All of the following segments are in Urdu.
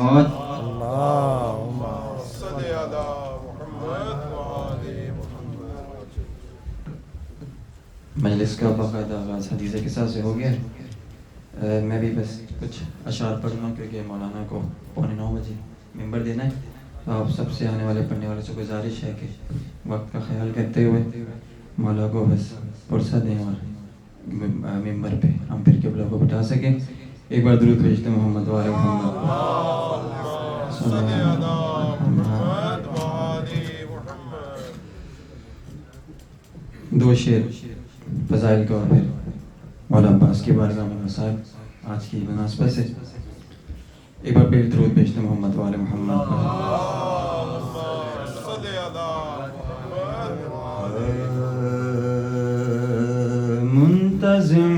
اور مجلس کا باقاعدہ آغاز حدیث کے ساتھ سے ہو گیا. میں بھی بس کچھ اشعار پڑھوں گا کیونکہ مولانا کو 8:45 بجے ممبر دینا ہے. تو آپ سب سے آنے والے پڑھنے والے سے گزارش ہے کہ وقت کا خیال کرتے ہوئے مولا کو بس فرصت دیں اور ممبر پہ ہم پھر قبلہ کو بٹھا سکیں. ایک بار درود بھیجتے محمد وعلی محمد. دو شعر فضائل کا اور پھر مولا عباس کی بارگاہ میں صاحب آج کی مناسبت سے ایک بار پھر درود بھیجتے محمد وعلی محمد. منتظم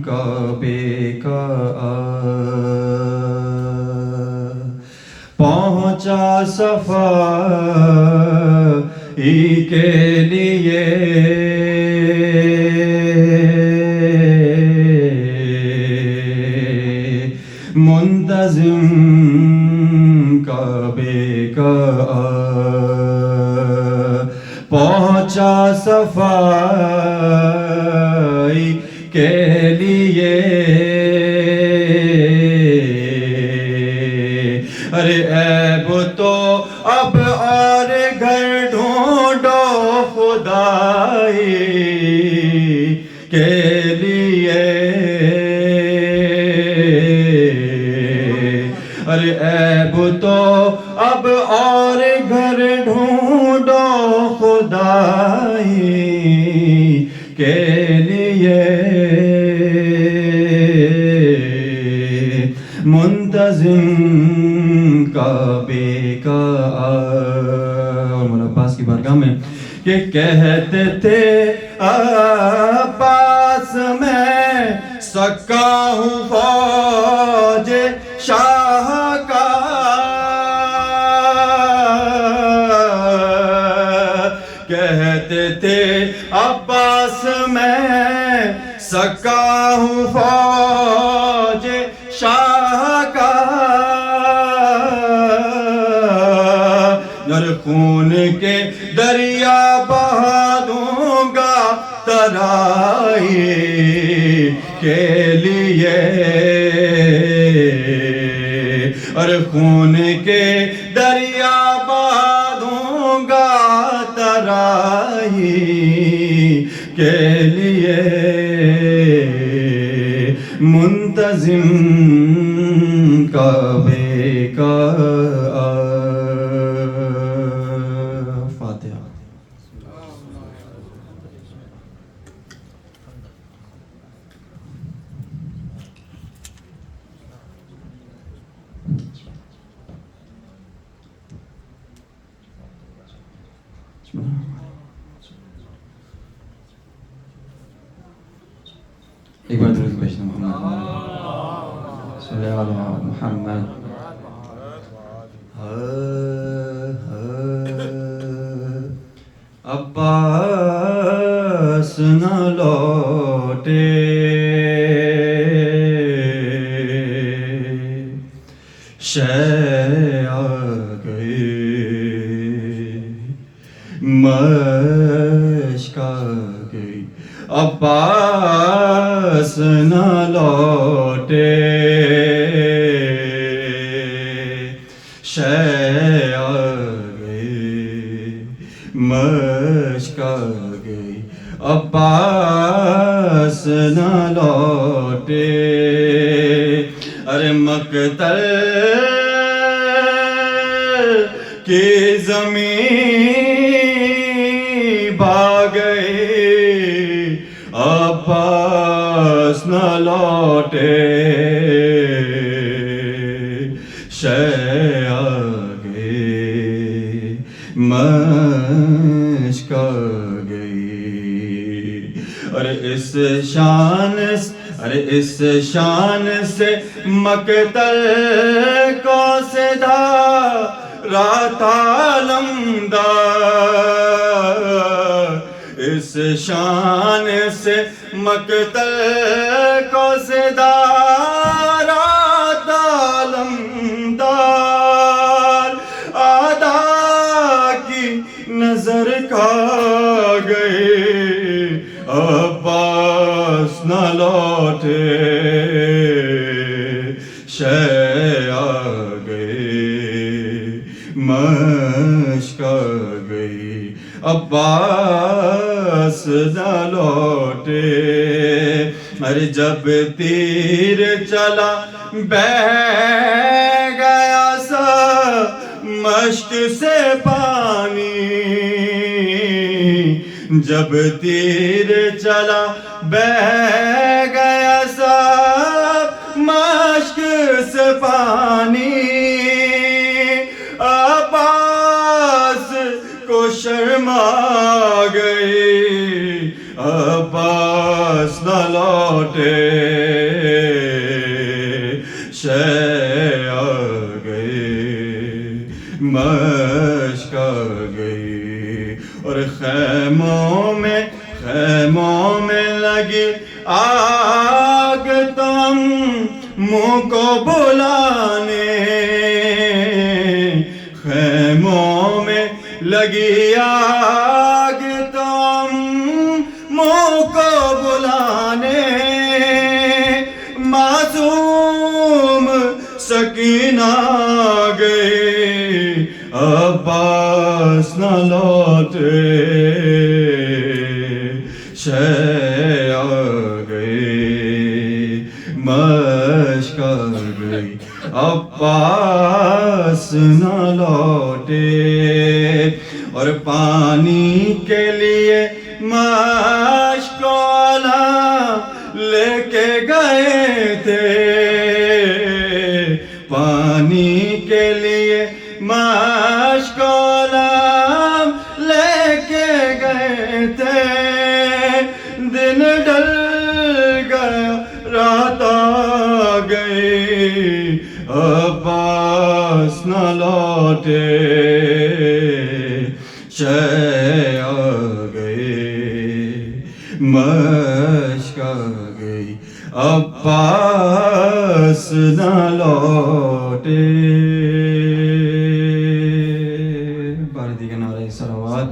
کعبے کا پہنچا صفائی کے لیے منتظم کعبے کا پہنچا صفائی کے لیے. ارے عیب تو اب اور گھر ڈھونڈو خدائی کے لیے. ارے عیب تو اب اور گھر ڈھونڈو خدائی کے لیے. منتظم کعبے کا اور مولا عباس کی بارگاہ میں کہ کہتے تھے عباس میں سکا ہوں فوج شاہ کا. کہتے تھے عباس میں سکا ہوں فوج شاہ کا. در خون کے دریا بہا دوں گا ترائی کے لیے. اور خون کے دریا بہا دوں گا ترائی کے لیے. منتظم کعبے کا فاتحہ. ایک بار درود بھیجنا محمد صلی اللہ علیہ محمد. عباس نہ لوٹے شے آ گئے مشک آ گئی. عباس نہ لوٹے شے آ گئی مشک آ گئی. عباس نہ لوٹے. ارے مقتل کی زمین بھاگ گئی. عباس نہ لوٹے شے آ گئی مشک آ گئی. اور اس شان سے مقتل کو صدا رات علمدار. اس شان سے مقتل کو صدا رات علمدار. شے آ گئے مشق آ گئی عباس نہ لوٹے ارے جب تیر چلا بہہ گیا سا مشق سے پانی جب تیر چلا بہہ گیا سا مشق سے پانی عباس کو شرم آ گئی عباس نہ لوٹے شے آ گئی مشق آ گئی اور خیموں میں لگی آگ تم منہ کو بلانے خیموں میں لگی آگ تم منہ کو بلانے معصوم سکینہ آ گئی عباس نہ لوٹے شے آ گئی مشق آ گئی عباس نہ لوٹے اور پانی کے لیے مشق والا لے کے گئے تھے پانی کے لیے مشق والا لے کے گئے تھے دن ڈل گیا رات آ گئی عباس نہ لوٹے شے آ گئی مشق آ گئی عباس نہ لوٹے باردی کے نعرہ صلوات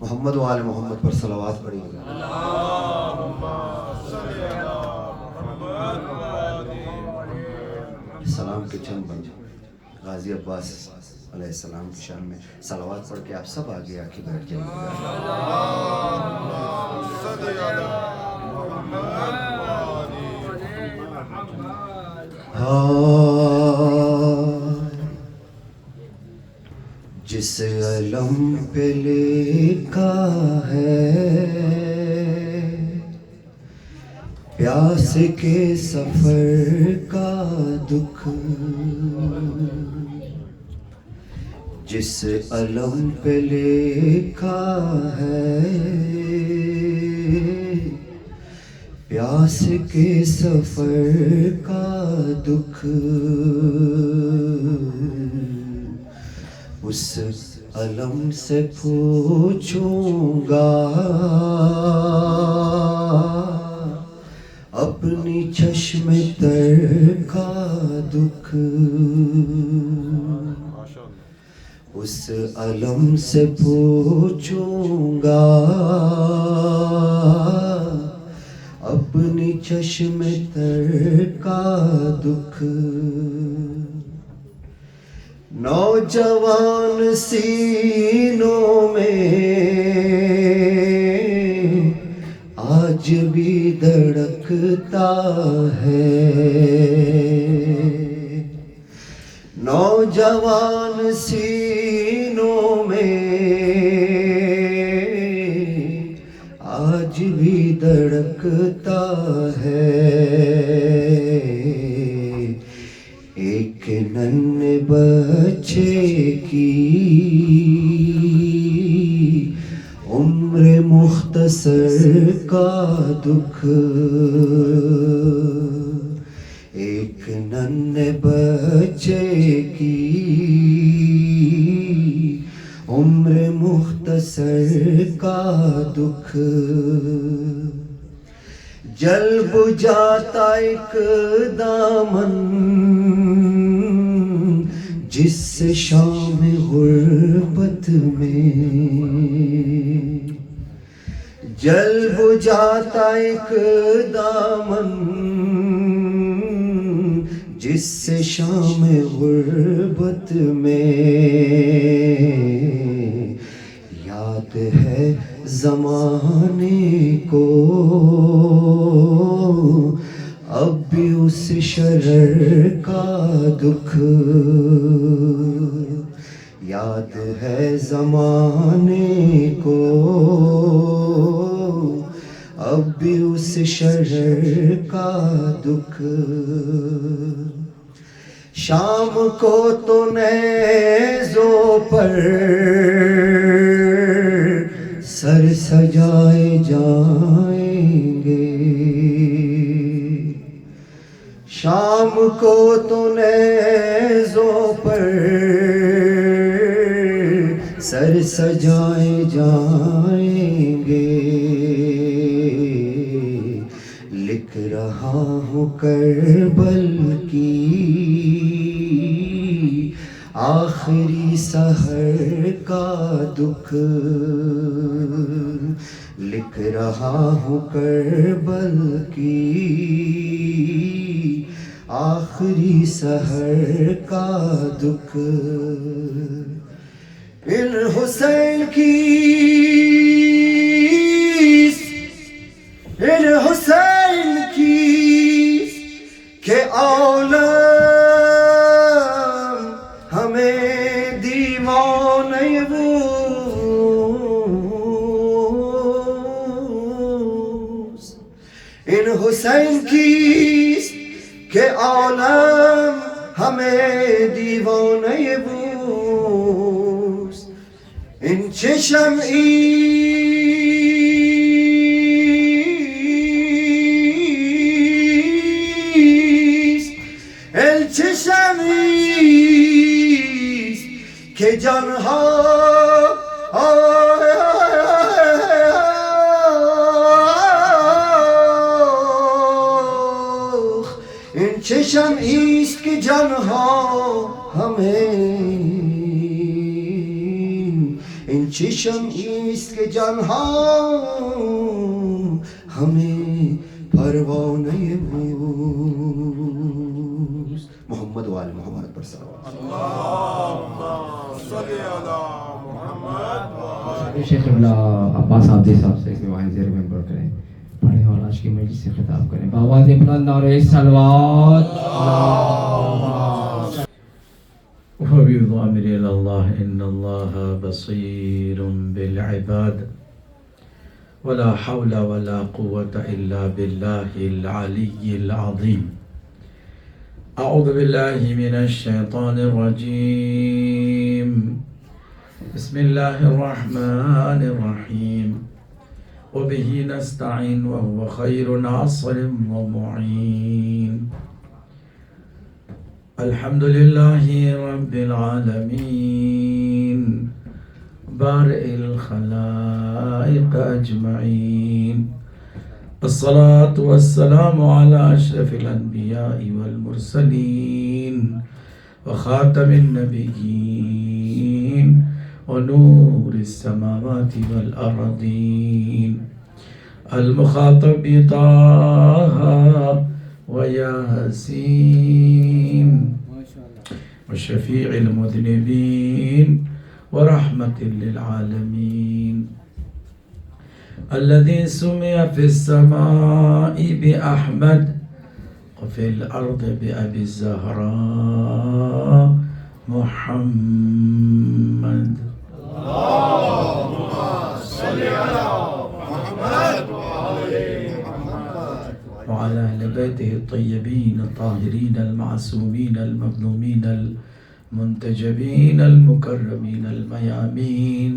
محمد و آل محمد پر صلوات پڑھی سلام کے چند بن غازی عباس علیہ السلام کی شان میں صلوات پڑھ کے آپ سب آگے آ کے بیٹھ جائیں جس علم پہ لکھا ہے پیاس کے سفر کا دکھ جس علم پہ لکھا ہے پیاس کے سفر کا دکھ اس علم سے پوچھوں گا اپنی چشم تر کا دکھ اس علم سے پوچھوں گا اپنی چشم تر کا دکھ نوجوان سینوں میں آج بھی دھڑکتا ہے نوجوان سینوں میں آج بھی دھڑکتا ہے ایک ننھے بچے کی عمر مختصر کا دکھ ایک ننھے بچے کی عمر مختصر کا دکھ جل بجھاتا ایک دامن جس سے شام غربت میں جل بجھاتا ایک دامن، جس سے شام غربت میں یاد ہے زمانے کو، اب بھی اس شرر کا دکھ یاد ہے زمانے کو، اب بھی اس شرر کا دکھ۔ شام کو تو نیزوں پر سر سجائے جائیں گے، شام کو تو نیزوں پر سر سجائے جائیں گے، لکھ رہا ہوں کربل کی آخری سحر کا دکھ، لکھ رہا ہوں کربل کی آخری سحر کا دکھ۔ ان حسین کی ان حسین کی کہ عالم ہمیں دیوانے بوس، ان حسین کی کہ عالم ہمیں دیوانے بوس، ان چشم کہ جانہا ان چشم ایست کے جانہا ہمیں، ان چشم ایست کے جانہا ہمیں پرواہ نہیں بوس۔ محمد و آل محمد پر صلوات۔ شیخ قبلہ عباس عابدی صاحب سے کہ وائز ریممبر کریں، پڑھیں اور آج کی مجلس سے خطاب کریں بآواز بلند نعرہ صلوات۔ وبالضامر إلى الله إن الله بصير بالعباد ولا حول ولا قوة إلا بالله العلي العظيم۔ أعوذ بالله من الشيطان الرجيم، بسم الله الرحمن الرحيم، وبه نستعين وهو خير ناصر ومعين، الحمد لله رب العالمين، بارئ الخلائق أجمعين، الصلاة والسلام على أشرف الأنبياء والمرسلين وخاتم النبيين ونور السماوات والأرضين، المخاطب بطه وياسين وشفيع المذنبين ورحمة للعالمين، الذي سمي في السماء بأحمد وفي الأرض بأبي الزهراء محمد۔ اللهم صل على محمد وعلى أهل بيته الطيبين الطاهرين المعصومين المظلومين المنتجبين المكرمين الميامين،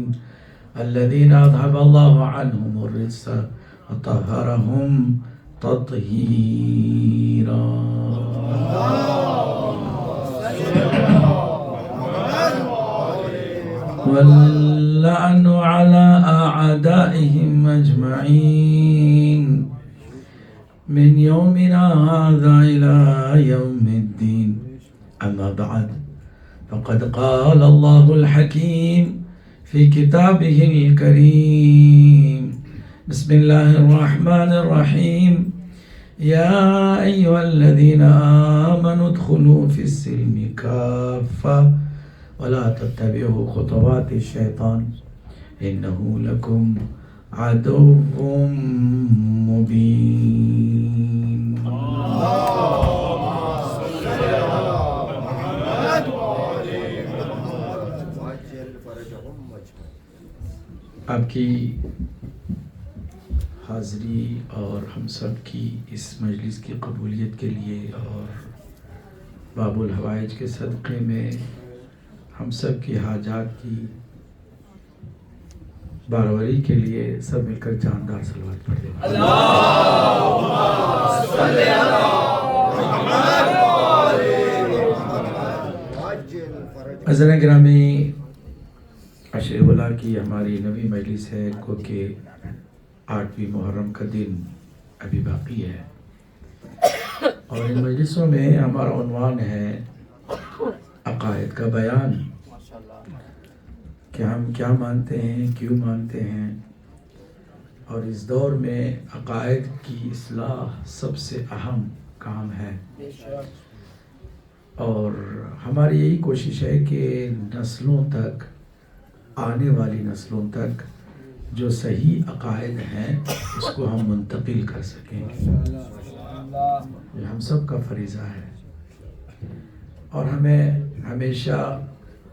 الذين أذهب الله عنهم الرجس وطهرهم تطهيرا۔ واللعن على أعدائهم أجمعين من يومنا هذا إلى يوم الدين، أما بعد فقد قال الله الحكيم في كتابه الكريم بسم الله الرحمن الرحيم يا أيها الذين آمنوا ادخلوا في السلم كافة ولا تتبعوا خطوات الشيطان إنه لكم عدو مبين. آپ کی حاضری اور ہم سب کی اس مجلس کی قبولیت کے لیے اور باب الحوائج کے صدقے میں ہم سب کی حاجات کی باروری کے لیے سب مل کر جاندار صلوات پڑھ دیں. حضرات گرامی، عشر اولا کی ہماری نویں مجلس ہے، کو کہ 8ویں محرم کا دن ابھی باقی ہے، اور ان مجلسوں میں ہمارا عنوان ہے عقائد کا بیان، کہ ہم کیا مانتے ہیں، کیوں مانتے ہیں، اور اس دور میں عقائد کی اصلاح سب سے اہم کام ہے. اور ہماری یہی کوشش ہے کہ نسلوں تک، آنے والی نسلوں تک جو صحیح عقائد ہیں اس کو ہم منتقل کر سکیں. یہ ہم سب کا فریضہ ہے، اور ہمیں ہمیشہ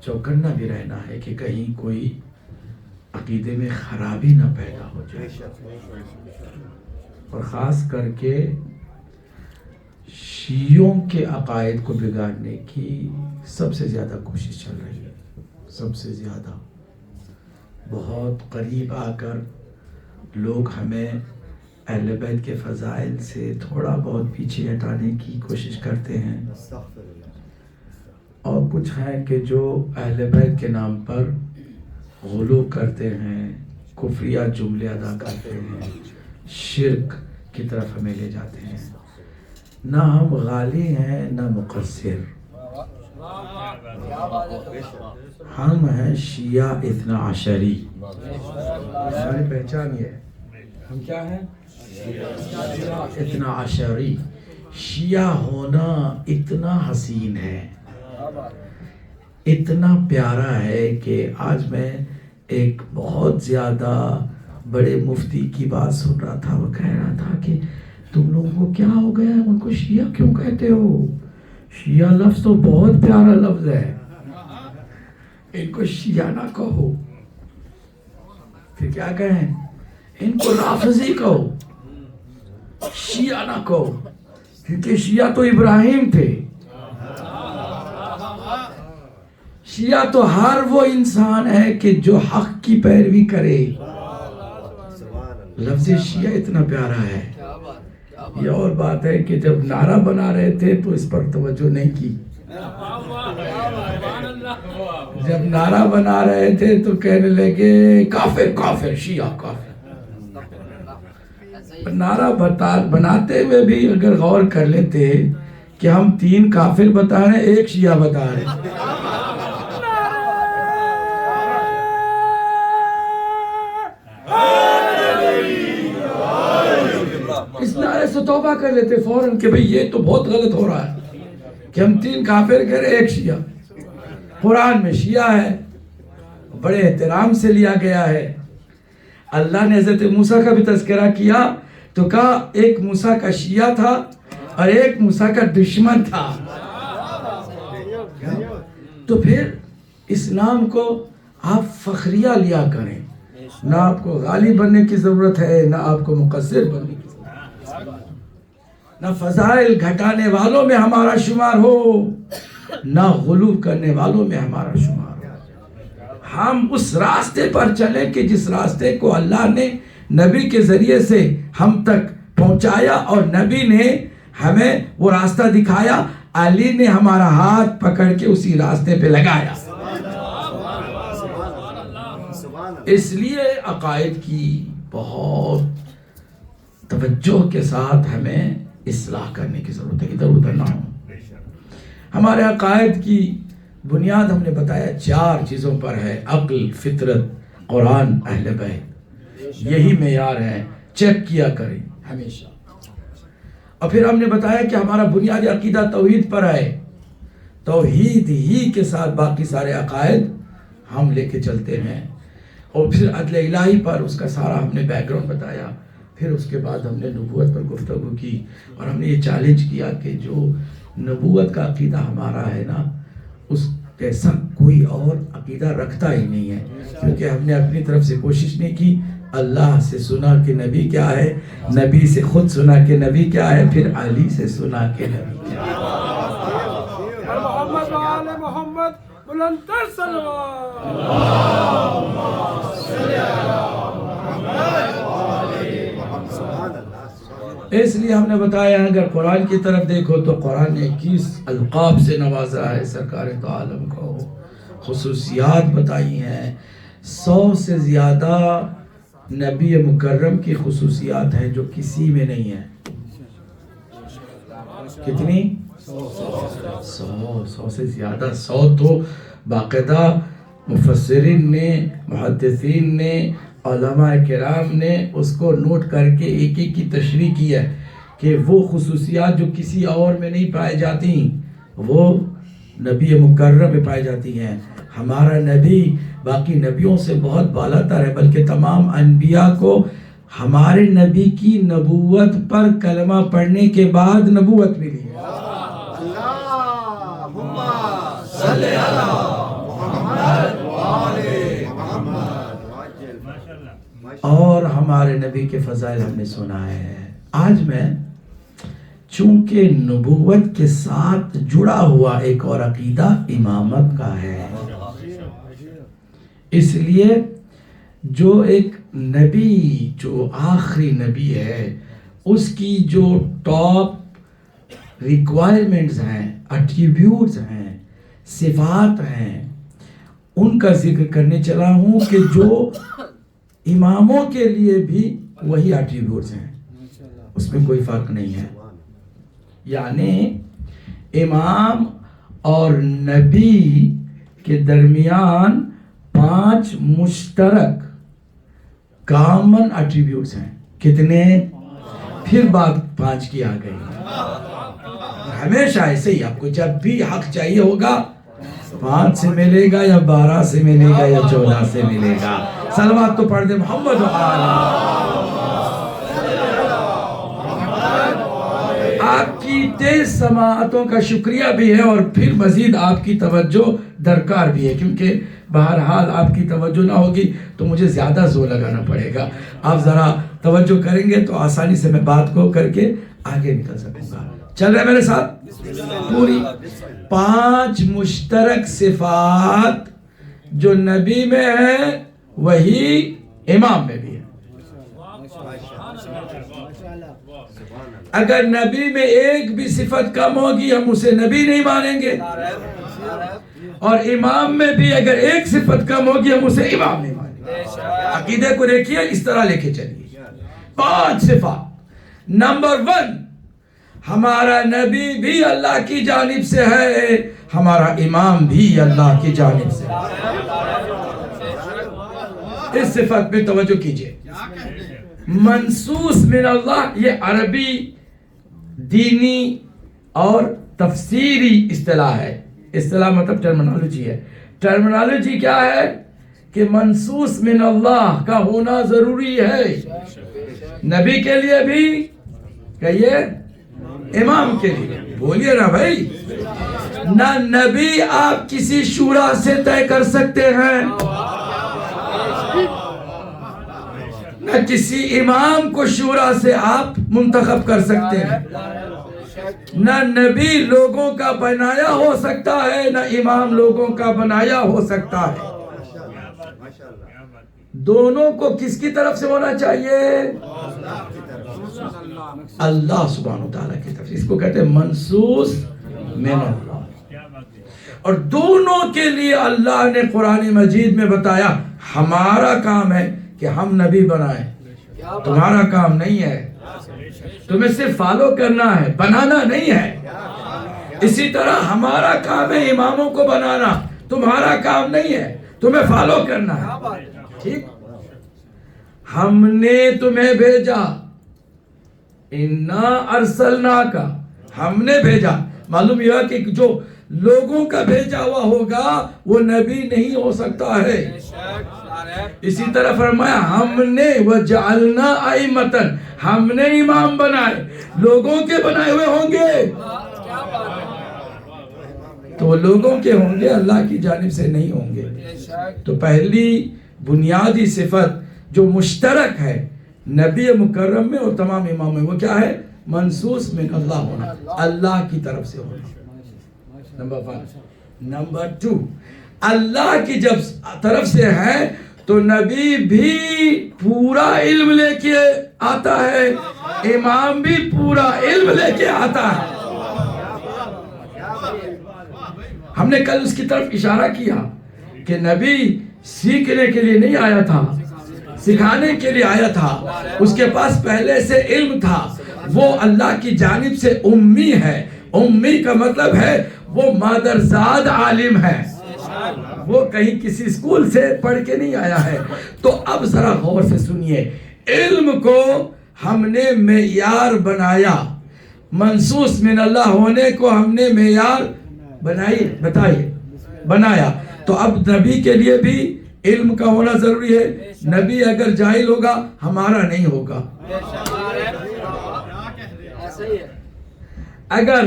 چوکنا بھی رہنا ہے کہ کہیں کوئی عقیدے میں خرابی نہ پیدا ہو جائے، اور خاص کر کے شیعوں کے عقائد کو بگاڑنے کی سب سے زیادہ کوشش چل رہی ہے، سب سے زیادہ. بہت قریب آ کر لوگ ہمیں اہل بیت کے فضائل سے تھوڑا بہت پیچھے ہٹانے کی کوشش کرتے ہیں، اور کچھ ہیں کہ جو اہل بیت کے نام پر غلو کرتے ہیں، کفریہ جملے ادا کرتے ہیں، شرک کی طرف ہمیں لے جاتے ہیں. نہ ہم غالی ہیں نہ مقصر، ہم ہیں شیعہ اثنا عشری. ہماری پہچان یہ ہے، ہم کیا ہیں؟ شیعہ اثنا عشری. شیعہ ہونا اتنا حسین ہے، اتنا پیارا ہے کہ آج میں ایک بہت زیادہ بڑے مفتی کی بات سن رہا تھا. وہ کہہ رہا تھا کہ تم لوگوں کو کیا ہو گیا ہے، ان کو شیعہ کیوں کہتے ہو؟ شیعہ لفظ تو بہت پیارا لفظ ہے، ان کو شیعہ نہ کہو. پھر کیا کہیں؟ ان کو رافضی کہو، شیعہ نہ کہو، کیونکہ شیعہ تو ابراہیم تھے. شیعہ تو ہر وہ انسان ہے کہ جو حق کی پیروی کرے. لفظ شیعہ اتنا پیارا ہے. یہ اور بات ہے کہ جب نعرہ بنا رہے تھے تو اس پر توجہ نہیں کی. جب نعرہ بنا رہے تھے تو کہنے لگے کافر کافر، شیعہ کافر. نعرہ بناتے ہوئے بھی اگر غور کر لیتے کہ ہم 3 کافر بتا رہے ہیں، 1 شیعہ بتا رہے ہیں. اس نعرے سے توبہ کر لیتے فوراً کہ بھئی یہ تو بہت غلط ہو رہا ہے کہ ہم 3 کافر کہہ رہے 1 شیعہ. قرآن میں شیعہ ہے، بڑے احترام سے لیا گیا ہے. اللہ نے حضرت موسیٰ کا بھی تذکرہ کیا تو کہا ایک موسیٰ کا شیعہ تھا اور ایک موسیٰ کا دشمن تھا. تو پھر اسلام کو آپ فخریہ لیا کریں، نہ آپ کو غالب بننے کی ضرورت ہے، نہ آپ کو مقصر بننے کی ضرورت ہے. نہ فضائل گھٹانے والوں میں ہمارا شمار ہو، نہ غلو کرنے والوں میں ہمارا شمار ہو. ہم اس راستے پر چلیں کہ جس راستے کو اللہ نے نبی کے ذریعے سے ہم تک پہنچایا، اور نبی نے ہمیں وہ راستہ دکھایا، علی نے ہمارا ہاتھ پکڑ کے اسی راستے پہ لگایا. اس لیے عقائد کی بہت توجہ کے ساتھ ہمیں اصلاح کرنے کی ضرورت ہے، ادھر ادھر نہ ہو. ہمارے عقائد کی بنیاد ہم نے بتایا 4 چیزوں پر ہے، عقل، فطرت، قرآن، اہل بیت، یہی معیار ہے، چیک کیا کریں ہمیشہ۔ اور پھر ہم نے بتایا کہ ہمارا بنیادی عقیدہ توحید پر ہے، توحید ہی کے ساتھ باقی سارے عقائد ہم لے کے چلتے ہیں، اور پھر عدل الہی پر اس کا سارا ہم نے بیک گراؤنڈ بتایا۔ پھر اس کے بعد ہم نے نبوت پر گفتگو کی، اور ہم نے یہ چیلنج کیا کہ جو نبوت کا عقیدہ ہمارا ہے نا، اس جیسا کوئی اور عقیدہ رکھتا ہی نہیں ہے، کیونکہ ہم نے اپنی طرف سے کوشش نہیں کی۔ اللہ سے سنا کہ نبی کیا ہے، نبی سے خود سنا کہ نبی کیا ہے، پھر علی سے سنا کہ نبی کیا ہے۔ محمد وآل محمد بلندتر صلوات۔ اس لیے ہم نے بتایا اگر قرآن کی طرف دیکھو تو قرآن نے 21 القاب سے نوازا ہے سرکار دو عالم کو، خصوصیات بتائی ہیں۔ 100 سے زیادہ نبی مکرم کی خصوصیات ہیں جو کسی میں نہیں ہیں۔ کتنی؟ 100 سے زیادہ۔ 100 تو باقاعدہ مفسرین نے، محدثین نے، علماء کرام نے اس کو نوٹ کر کے ایک ایک کی تشریح کی ہے کہ وہ خصوصیات جو کسی اور میں نہیں پائی جاتی وہ نبی مکرم میں پائی جاتی ہیں۔ ہمارا نبی باقی نبیوں سے بہت بالا تر ہے، بلکہ تمام انبیاء کو ہمارے نبی کی نبوت پر کلمہ پڑھنے کے بعد نبوت ملی ہے۔ اور ہمارے نبی کے فضائل ہم نے سنا ہے۔ آج میں چونکہ نبوت کے ساتھ جڑا ہوا ایک اور عقیدہ امامت کا ہے، اس لیے جو ایک نبی جو آخری نبی ہے اس کی جو ٹاپ ریکوائرمنٹس ہیں، ایٹریبیوٹس ہیں، صفات ہیں، ان کا ذکر کرنے چلا ہوں کہ جو اماموں کے لیے بھی وہی ایٹریبیوٹس ہیں، اس میں کوئی فرق نہیں ہے۔ یعنی امام اور نبی کے درمیان 5 مشترک کامن ایٹریبیوٹس ہیں۔ کتنے؟ پھر بات 5 کی آ گئی۔ ہمیشہ ایسے ہی آپ کو جب بھی حق چاہیے ہوگا 5 سے ملے گا یا 12 سے ملے گا یا 14 سے ملے گا۔ صلوات تو پڑھ دے محمد آپ کی تیز سماعتوں کا شکریہ بھی ہے، اور پھر مزید آپ کی توجہ درکار بھی ہے، کیونکہ بہرحال آپ کی توجہ نہ ہوگی تو مجھے زیادہ زور لگانا پڑے گا۔ آپ ذرا توجہ کریں گے تو آسانی سے میں بات کو کر کے آگے نکل سکوں گا۔ چل رہے میرے ساتھ؟ پوری 5 مشترک صفات جو نبی میں ہے وہی امام میں بھی ہے۔ اگر نبی میں ایک بھی صفت کم ہوگی ہم اسے نبی نہیں مانیں گے، اور امام میں بھی اگر ایک صفت کم ہوگی ہم اسے امام نہیں مانیں گے۔ عقیدے کو دیکھیے اس طرح لے کے چلیے۔ 5 صفات۔ نمبر 1، ہمارا نبی بھی اللہ کی جانب سے ہے، ہمارا امام بھی اللہ کی جانب سے ہے۔ اس صفت میں توجہ کیجئے۔ منصوص من اللہ، یہ عربی دینی اور تفسیری اصطلاح ہے۔ اصطلاح مطلب ٹرمنالوجی ہے۔ ٹرمنالوجی کیا ہے کہ منصوص من اللہ کا ہونا ضروری ہے، نبی کے لیے بھی، کہیے امام کے لیے، بولیے نا بھائی۔ نہ نبی آپ کسی شورا سے طے کر سکتے ہیں، نہ کسی امام کو شورا سے آپ منتخب کر سکتے ہیں۔ نہ نبی لوگوں کا بنایا ہو سکتا ہے، نہ امام لوگوں کا بنایا ہو سکتا ہے۔ دونوں کو کس کی طرف سے ہونا چاہیے؟ اللہ سبحانہ وتعالی کی طرف سے۔ اس کو کہتے ہیں منصوص من اللہ۔ اور دونوں کے لیے اللہ نے قرآن مجید میں بتایا ہمارا کام ہے کہ ہم نبی بنائیں، تمہارا کام نہیں ہے، تمہیں صرف فالو کرنا ہے، بنانا نہیں ہے۔ اسی طرح ہمارا کام ہے اماموں کو بنانا، تمہارا کام نہیں ہے، تمہیں فالو کرنا ہے، ٹھیک؟ ہم نے تمہیں بھیجا، اِنَّا أَرْسَلْنَاكَ، ہم نے بھیجا، معلوم یہ کہ جو لوگوں کا بھیجا ہوا ہوگا وہ نبی نہیں ہو سکتا ہے۔ اسی طرح فرمایا ہم نے وَجَعَلْنَا أَئِمَّةً، ہم نے امام بنائے، لوگوں کے بنائے ہوئے ہوں گے تو وہ لوگوں کے ہوں گے، اللہ کی جانب سے نہیں ہوں گے۔ تو پہلی بنیادی صفت جو مشترک ہے نبی مکرم میں اور تمام امام میں، وہ کیا ہے؟ منصوص من اللہ ہونا، اللہ کی طرف سے ہونا، نمبر 1۔ نمبر 2، اللہ کی جب طرف سے ہے تو نبی بھی پورا علم لے کے آتا ہے، امام بھی پورا علم لے کے آتا ہے۔ ہم نے کل اس کی طرف اشارہ کیا کہ نبی سیکھنے کے لیے نہیں آیا تھا، سکھانے کے لیے آیا تھا، اس کے پاس پہلے سے علم تھا، وہ اللہ کی جانب سے امی ہے۔ امی کا مطلب ہے وہ مادرزاد عالم ہے، وہ کہیں کسی اسکول سے پڑھ کے نہیں آیا ہے۔ تو اب ذرا غور سے سنیے، علم کو ہم نے معیار بنایا، منصوص من اللہ ہونے کو ہم نے معیار بنایا، تو اب نبی کے لیے بھی علم کا ہونا ضروری ہے۔ نبی اگر جاہل ہوگا ہمارا نہیں ہوگا، اگر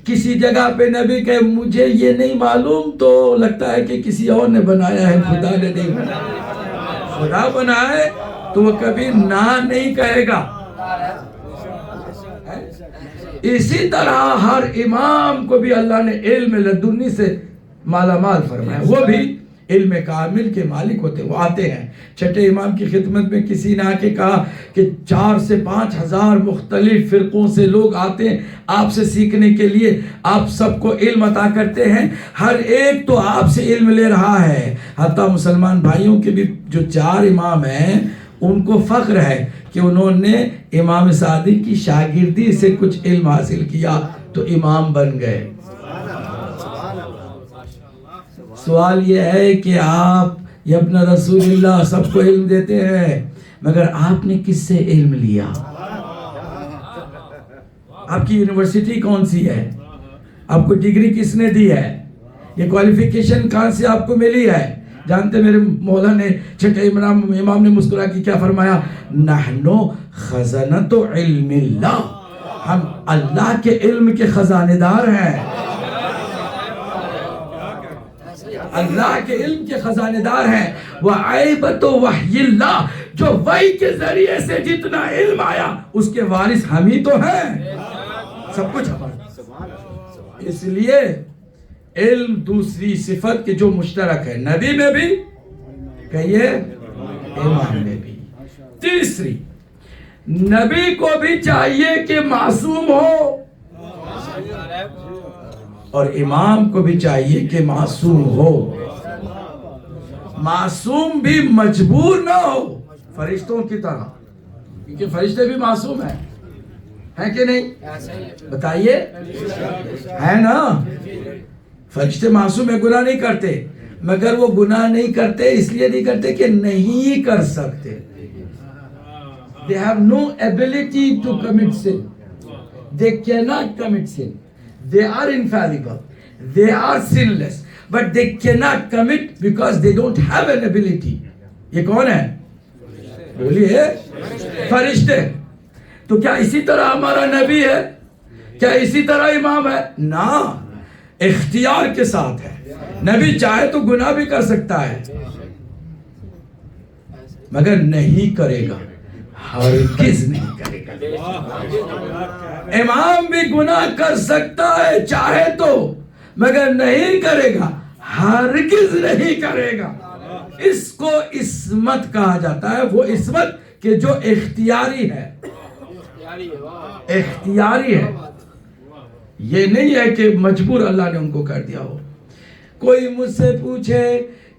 کسی جگہ پہ نبی کہے مجھے یہ نہیں معلوم تو لگتا ہے کہ کسی اور نے بنایا ہے، خدا نے نہیں بنایا۔ خدا بنائے تو وہ کبھی نہ نہیں کہے گا۔ اسی طرح ہر امام کو بھی اللہ نے علم لدنی سے مالا مال فرمایا، وہ بھی علم کامل کے مالک ہوتے، وہ آتے ہیں۔ چھٹے امام کی خدمت میں کسی نے آ کے کہا کہ 4 سے 5 ہزار مختلف فرقوں سے لوگ آتے ہیں آپ سے سیکھنے کے لیے، آپ سب کو علم عطا کرتے ہیں، ہر ایک تو آپ سے علم لے رہا ہے۔ حتیٰ مسلمان بھائیوں کے بھی جو 4 امام ہیں ان کو فخر ہے کہ انہوں نے امام صادق کی شاگردی سے کچھ علم حاصل کیا تو امام بن گئے۔ سوال یہ ہے کہ آپ یا ابن رسول اللہ سب کو علم دیتے ہیں، مگر آپ نے کس سے علم لیا؟ آپ کی یونیورسٹی کون سی ہے؟ آپ کو ڈگری کس نے دی ہے؟ یہ کوالیفیکیشن کہاں سے آپ کو ملی ہے؟ جانتے میرے مولا نے چھٹے امام نے مسکرا کے کیا فرمایا؟ نحنو خزنۃ علم اللہ، ہم اللہ کے علم کے خزانے دار ہیں، اللہ کے علم کے خزانے دار ہیں۔ وَعَيْبَةُ وَحْيِ اللَّهِ، جو وحی کے ذریعے سے جتنا علم آیا اس کے وارث ہم ہی تو ہیں، سب کچھ ہمارا۔ اس لیے علم دوسری صفت کے جو مشترک ہے نبی میں بھی کہیے، امام میں بھی۔ تیسری، نبی کو بھی چاہیے کہ معصوم ہو اور امام کو بھی چاہیے کہ معصوم ہو۔ معصوم بھی مجبور نہ ہو فرشتوں کی طرح، کیونکہ فرشتے بھی معصوم ہیں کہ نہیں؟ بتائیے، ہے نا؟ فرشتے معصوم ہے، گناہ نہیں کرتے، مگر وہ گناہ نہیں کرتے اس لیے نہیں کرتے کہ نہیں کر سکتے۔ They have no ability to commit sin. They cannot commit sin. They are infallible. They are sinless. But they cannot commit because they don't have an ability. یہ کون ہے؟ بولیے، فرشتے۔ تو کیا اسی طرح ہمارا نبی ہے؟ کیا اسی طرح امام ہے؟ نہ، اختیار کے ساتھ ہے۔ نبی چاہے تو گناہ بھی کر سکتا ہے مگر نہیں کرے گا، ہرگز نہیں کرے گا۔ امام بھی گناہ کر سکتا ہے چاہے تو، مگر نہیں کرے گا، ہرگز نہیں کرے گا۔ اس کو عصمت کہا جاتا ہے، وہ عصمت کہ جو اختیاری ہے، اختیاری ہے، یہ نہیں ہے کہ مجبور اللہ نے ان کو کر دیا ہو۔ کوئی مجھ سے پوچھے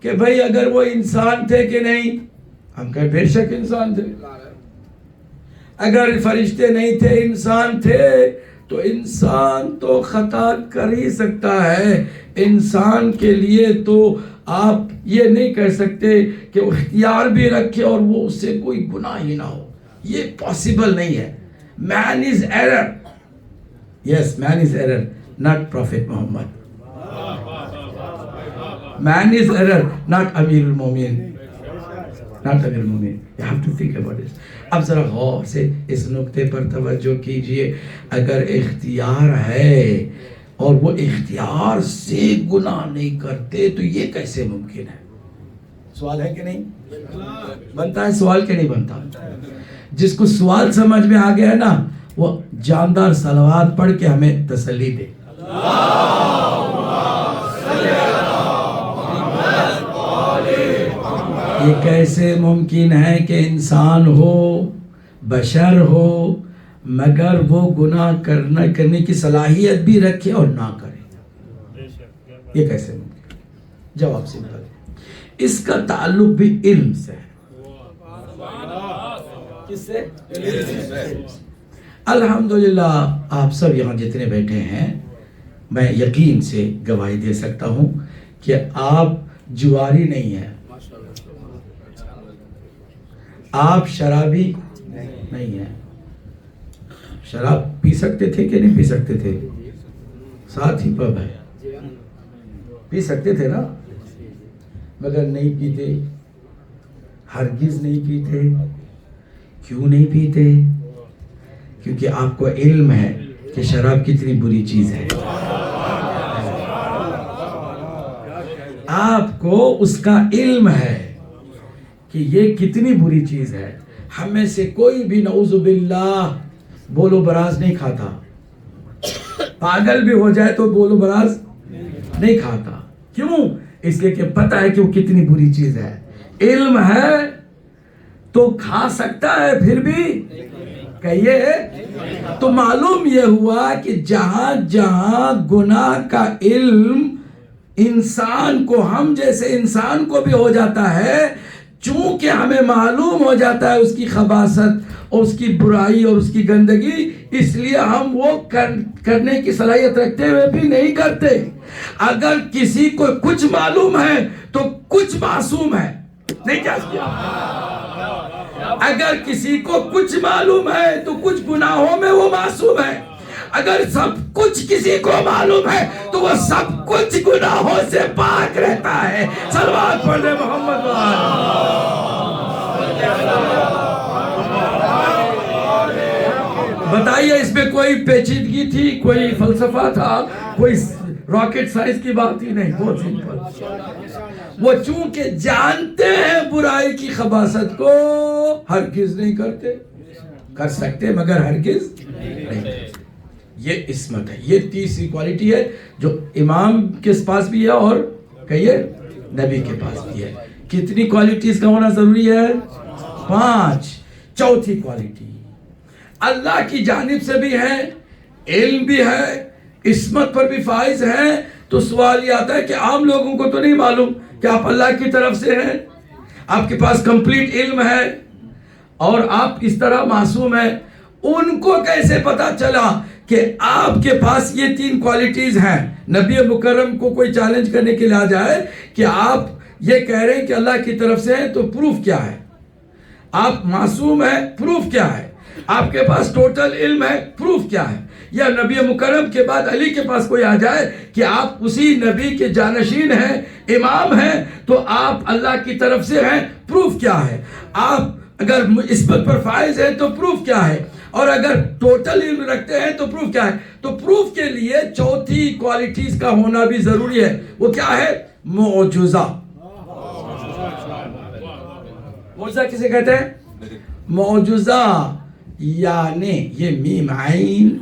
کہ بھئی اگر وہ انسان تھے کہ نہیں، ہم کہیں بے شک انسان تھے۔ اگر فرشتے نہیں تھے، انسان تھے، تو انسان تو خطا کر ہی سکتا ہے. انسان کے لیے تو آپ یہ نہیں کہہ سکتے کہ وہ اختیار بھی رکھے اور وہ اس سے کوئی گناہ ہی نہ ہو. یہ پاسبل نہیں ہے. Man is error. Yes, man is error, not Prophet Muhammad. Man is error, not Amirul Mu'minin. Not Amirul Mu'minin. You have to think about this. اب ذرا غور سے اس نقطے پر توجہ کیجئے. اگر اختیار ہے اور وہ اختیار سے گناہ نہیں کرتے تو یہ کیسے ممکن ہے؟ سوال ہے کہ نہیں؟ بنتا ہے سوال کہ نہیں بنتا؟ جس کو سوال سمجھ میں آ گیا ہے نا وہ جاندار صلوات پڑھ کے ہمیں تسلی دے. یہ کیسے ممکن ہے کہ انسان ہو، بشر ہو، مگر وہ گناہ کرنے کی صلاحیت بھی رکھے اور نہ کرے؟ یہ کیسے ممکن؟ جواب سمپل ہے. اس کا تعلق بھی علم سے ہے. کس سے؟ الحمدللہ آپ سب یہاں جتنے بیٹھے ہیں میں یقین سے گواہی دے سکتا ہوں کہ آپ جواری نہیں ہیں، آپ شرابی نہیں ہیں. شراب پی سکتے تھے کہ نہیں پی سکتے تھے؟ ساتھ ہی پب ہے، پی سکتے تھے نا، مگر نہیں پیتے، ہرگز نہیں پیتے. کیوں نہیں پیتے؟ کیونکہ آپ کو علم ہے کہ شراب کتنی بری چیز ہے. آپ کو اس کا علم ہے کہ یہ کتنی بری چیز ہے. ہم میں سے کوئی بھی نعوذ باللہ بولو براز نہیں کھاتا. پاگل بھی ہو جائے تو بولو براز نہیں کھاتا. کیوں؟ اس لیے کہ پتہ ہے کہ وہ کتنی بری چیز ہے. علم ہے تو کھا سکتا ہے، پھر بھی کہیے. تو معلوم یہ ہوا کہ جہاں جہاں گناہ کا علم انسان کو، ہم جیسے انسان کو بھی ہو جاتا ہے، چونکہ ہمیں معلوم ہو جاتا ہے اس کی خباثت اور اس کی برائی اور اس کی گندگی، اس لیے ہم وہ کرنے کی صلاحیت رکھتے ہوئے بھی نہیں کرتے. اگر کسی کو کچھ معلوم ہے تو کچھ معصوم ہے. نہیں کیا کیا؟ اگر کسی کو کچھ معلوم ہے تو کچھ گناہوں میں وہ معصوم ہے. اگر سب کچھ کسی کو معلوم ہے تو وہ سب کچھ گناہوں سے پاک رہتا ہے. صلوات پڑھے محمد بتائیے اس میں کوئی پیچیدگی تھی، کوئی فلسفہ تھا، کوئی راکٹ سائنس کی بات ہی نہیں. بہت سمپل. وہ چونکہ جانتے ہیں برائی کی خباثت کو ہرگز نہیں کرتے. کر سکتے مگر ہرگز نہیں کرتے. یہ عصمت ہے. یہ تیسری کوالٹی ہے جو امام کے پاس بھی ہے اور کہیے نبی کے پاس بھی ہے. کتنی کوالٹیز کا ہونا ضروری ہے؟ 5. چوتھی کوالٹی اللہ کی جانب سے بھی ہے، علم بھی ہے، عصمت پر بھی فائز ہیں. تو سوال یہ آتا ہے کہ عام لوگوں کو تو نہیں معلوم کہ آپ اللہ کی طرف سے ہیں، آپ کے پاس کمپلیٹ علم ہے اور آپ اس طرح معصوم ہیں. ان کو کیسے پتا چلا کہ آپ کے پاس یہ 3 کوالٹیز ہیں؟ نبی مکرم کو کوئی چیلنج کرنے کے لیے آ جائے کہ آپ یہ کہہ رہے ہیں کہ اللہ کی طرف سے ہیں، تو پروف کیا ہے؟ آپ معصوم ہیں، پروف کیا ہے؟ آپ کے پاس ٹوٹل علم ہے، پروف کیا ہے؟ یا نبی مکرم کے بعد علی کے پاس کوئی آ جائے کہ آپ اسی نبی کے جانشین ہیں، امام ہیں، تو آپ اللہ کی طرف سے ہیں، پروف کیا ہے؟ آپ اگر عصمت پر فائز ہیں تو پروف کیا ہے؟ اور اگر ٹوٹل علم رکھتے ہیں تو پروف کیا ہے؟ تو پروف کے لیے چوتھی کوالٹیز کا ہونا بھی ضروری ہے. وہ کیا ہے؟ معجزہ. معجزہ کسے کہتے ہیں؟ معجزہ یعنی یہ میم عین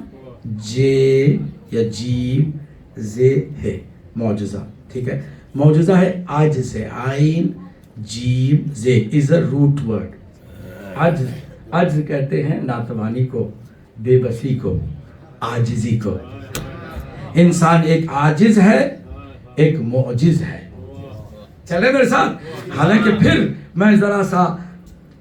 جے یا جیم زے ہے معجزہ. ٹھیک ہے. معجزہ ہے عجز سے، عین جیم زے از اے روٹ ورڈ. عجز کہتے ہیں ناتوانی کو، بے بسی کو، عاجزی کو. انسان ایک عاجز ہے، ایک معجز ہے. چلے میرے ساتھ. حالانکہ پھر میں ذرا سا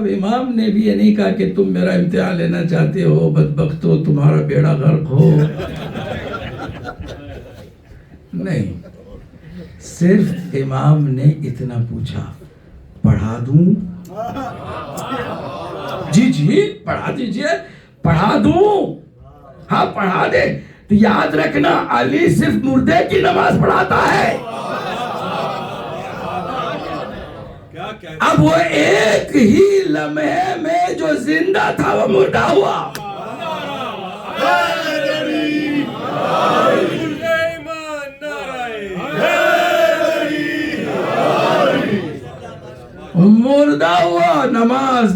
اب امام نے بھی یہ نہیں کہا کہ تم میرا امتحان لینا چاہتے ہو، بدبخت ہو، تمہارا بیڑا غرق ہو، نہیں، صرف امام نے اتنا پوچھا، پڑھا دوں؟ جی پڑھا دیجئے، پڑھا دوں؟ ہاں پڑھا دے۔ تو یاد رکھنا علی صرف مردے کی نماز پڑھاتا ہے، اب وہ ایک ہی لمحے میں جو زندہ تھا وہ مردہ ہوا۔ مردہ ہوا،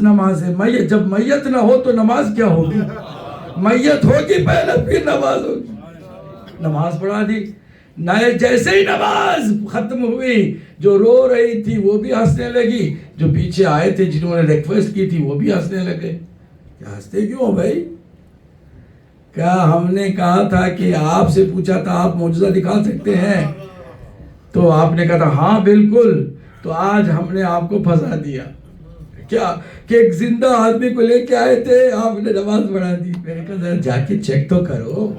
نماز ہے میت، جب میت نہ ہو تو نماز کیا ہوگی؟ میت ہوگی پہلے پھر نماز ہوگی۔ نماز پڑھا دی، نئے جیسے ہی نماز ختم ہوئی، جو رو رہی تھی وہ بھی ہنسنے لگی، جو پیچھے آئے تھے جنہوں نے ریکویسٹ کی تھی وہ بھی ہنسنے لگے۔ کیا ہنستے کیوں ہو بھائی؟ کیا ہم نے کہا تھا کہ آپ سے پوچھا تھا آپ معجزہ دکھا سکتے ہیں؟ تو آپ نے کہا تھا ہاں بالکل، تو آج ہم نے آپ کو پھنسا دیا۔ کیا کہ ایک زندہ آدمی کو لے کے آئے تھے، آپ نے نماز پڑھا دی۔ میں نے کہا ذرا جا کے چیک تو کرو،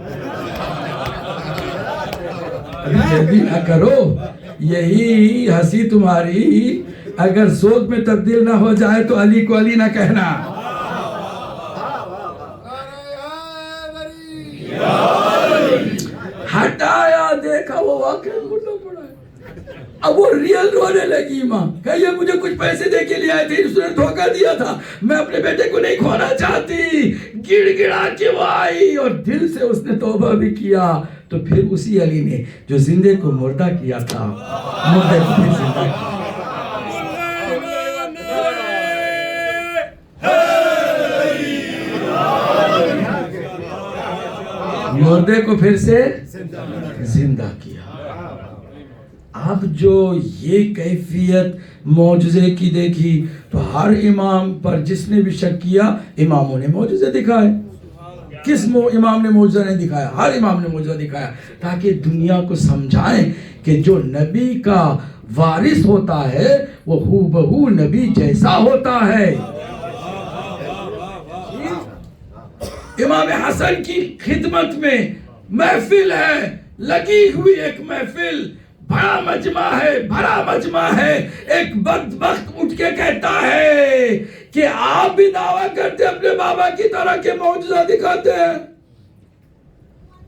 جلدی نہ کرو، یہی ہنسی تمہاری اگر سوگ میں تبدیل نہ ہو جائے تو علی کو علی نہ کہنا۔ ہٹایا، دیکھا وہ واقعی مردہ پڑا ہے۔ اب وہ ریئل رونے لگی ماں، کہ یہ مجھے کچھ پیسے دے کے لے آئے تھے، اس نے دھوکہ دیا تھا، میں اپنے بیٹے کو نہیں کھونا چاہتی۔ گڑ گڑا کے وہ آئی اور دل سے اس نے توبہ بھی کیا۔ تو پھر اسی علی نے جو زندے کو مردہ کیا تھا، مردے کو پھر زندہ کیا۔ مردے کو پھر سے زندہ کیا۔ اب جو یہ کیفیت معجزے کی دیکھی تو ہر امام پر جس نے بھی شک کیا، اماموں نے معجزے دکھائے۔ کس امام نے معجزہ نہیں دکھایا؟ ہر امام نے معجزہ دکھایا، تاکہ دنیا کو سمجھائیں کہ جو نبی کا وارث ہوتا ہے وہ ہو بہو نبی جیسا ہوتا ہے۔ امام حسن کی خدمت میں محفل ہے، لگی ہوئی ایک محفل، بڑا مجمع ہے، ایک بدبخت اٹھ کے کہتا ہے کہ آپ بھی دعویٰ کرتے اپنے بابا کی طرح کے معجزہ دکھاتے ہیں۔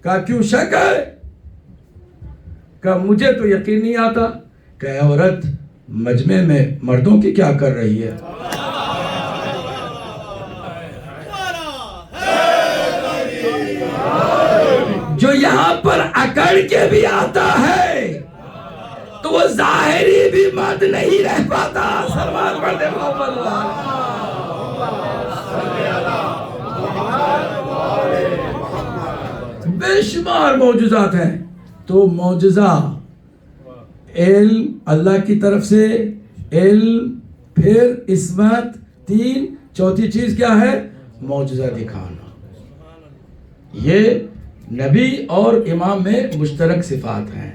کہا کیوں شک ہے؟ کہا مجھے تو یقین نہیں آتا کہ عورت مجمع میں مردوں کی کیا کر رہی ہے۔ جو یہاں پر اکڑ کے بھی آتا ہے تو وہ ظاہری بھی مرد نہیں رہ پاتا۔ سلمان پڑھ دے محمد بے شمار معجزات ہیں۔ تو معجزہ علم اللہ کی طرف سے، علم، پھر عصمت، تین، چوتھی چیز کیا ہے؟ معجزہ دکھانا۔ یہ نبی اور امام میں مشترک صفات ہیں۔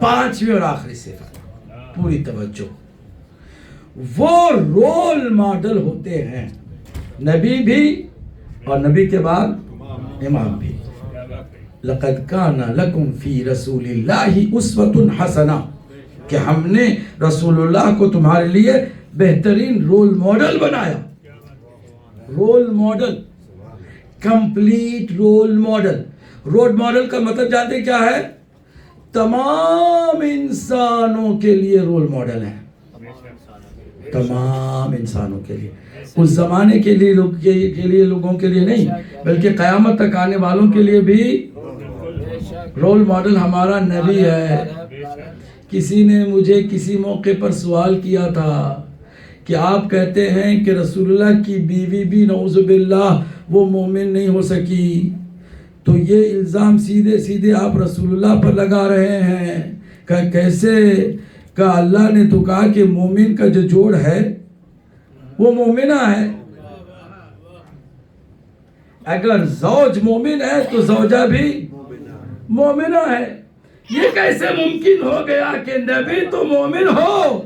پانچویں اور آخری صفت، پوری توجہ، وہ رول ماڈل ہوتے ہیں، نبی بھی اور نبی کے بعد امام بھی۔ لَقَدْ كَانَ لَكُمْ فِي رَسُولِ اللَّهِ أُسْوَةٌ حَسَنَةٌ، کہ ہم نے رسول اللہ کو تمہارے لیے بہترین رول ماڈل بنایا۔ Role model, complete role model. Role model کا مطلب جانتے کیا ہے؟ تمام انسانوں کے لیے رول ماڈل ہے، تمام انسانوں کے لیے، اس زمانے کے لیے لوگوں کے لیے نہیں، بلکہ قیامت تک آنے والوں کے لیے بھی رول ماڈل ہمارا نبی ہے۔ کسی نے مجھے کسی موقع پر سوال کیا تھا کہ آپ کہتے ہیں کہ رسول اللہ کی بیوی بھی نعوذ باللہ وہ مومن نہیں ہو سکی، تو یہ الزام سیدھے سیدھے آپ رسول اللہ پر لگا رہے ہیں، کہ کیسے؟ کہ اللہ نے تو کہا کہ مومن کا جو جوڑ ہے وہ مومنہ ہے، اگر زوج مومن ہے تو زوجہ بھی مومنہ ہے۔ یہ کیسے ممکن ہو گیا کہ نبی تو مومن ہو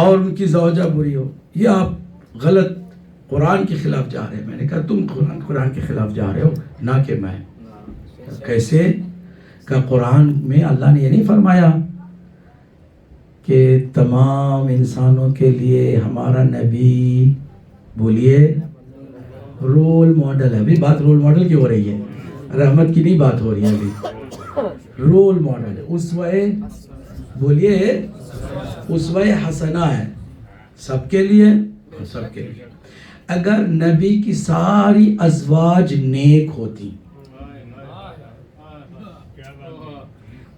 اور ان کی زوجہ بری ہو، یہ آپ غلط قرآن کے خلاف جا رہے ہیں. میں نے کہا تم قرآن کے خلاف جا رہے ہو، نہ کہ میں. کیسے؟ کہ قرآن میں اللہ نے یہ نہیں فرمایا کہ تمام انسانوں کے لیے ہمارا نبی، بولیے، رول ماڈل ہے. ابھی بات رول ماڈل کی ہو رہی ہے، رحمت کی نہیں بات ہو رہی ہے. ابھی رول ماڈل ہے، اسوہ، بولیے اسوہ حسنہ ہے سب کے لیے، سب کے لیے. اگر نبی کی ساری ازواج نیک ہوتی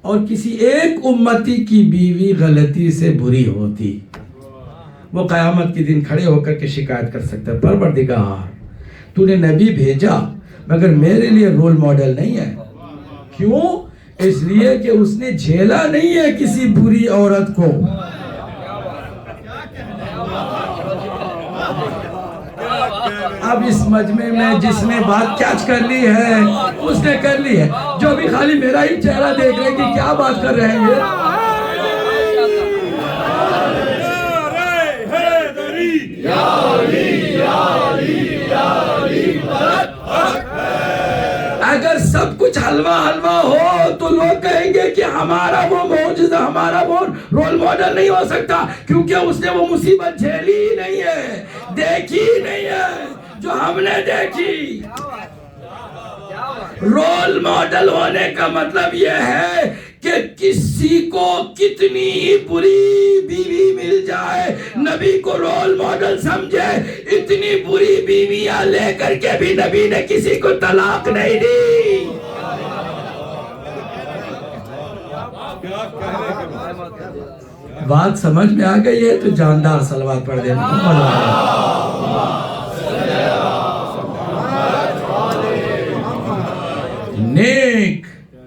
اور کسی ایک امتی کی بیوی غلطی سے بری ہوتی، وہ قیامت کے دن کھڑے ہو کر کے شکایت کر سکتا ہے، پروردگار تو نے نبی بھیجا مگر میرے لیے رول ماڈل نہیں ہے. کیوں؟ اس لیے کہ اس نے جھیلا نہیں ہے کسی بری عورت کو. اب اس مجمع میں جس نے بات کیچ کر لی ہے اس نے کر لی ہے، جو بھی خالی میرا ہی چہرہ دیکھ رہے کہ کیا بات کر رہے ہیں. اگر سب کچھ حلوہ حلوہ ہو تو لوگ کہیں گے کہ ہمارا وہ معجزہ، ہمارا وہ رول ماڈل نہیں ہو سکتا، کیونکہ اس نے وہ مصیبت جھیلی ہی نہیں ہے، دیکھی ہی نہیں ہے جو ہم نے دیکھی. رول ماڈل ہونے کا مطلب یہ ہے کہ کسی کو کتنی ہی بری بیوی مل جائے، نبی کو رول ماڈل سمجھے. اتنی بری بیویاں لے کر کے بھی نبی نے کسی کو طلاق نہیں دی. بات سمجھ میں آ گئی ہے تو جاندار صلوات پڑھ دینا. نیک،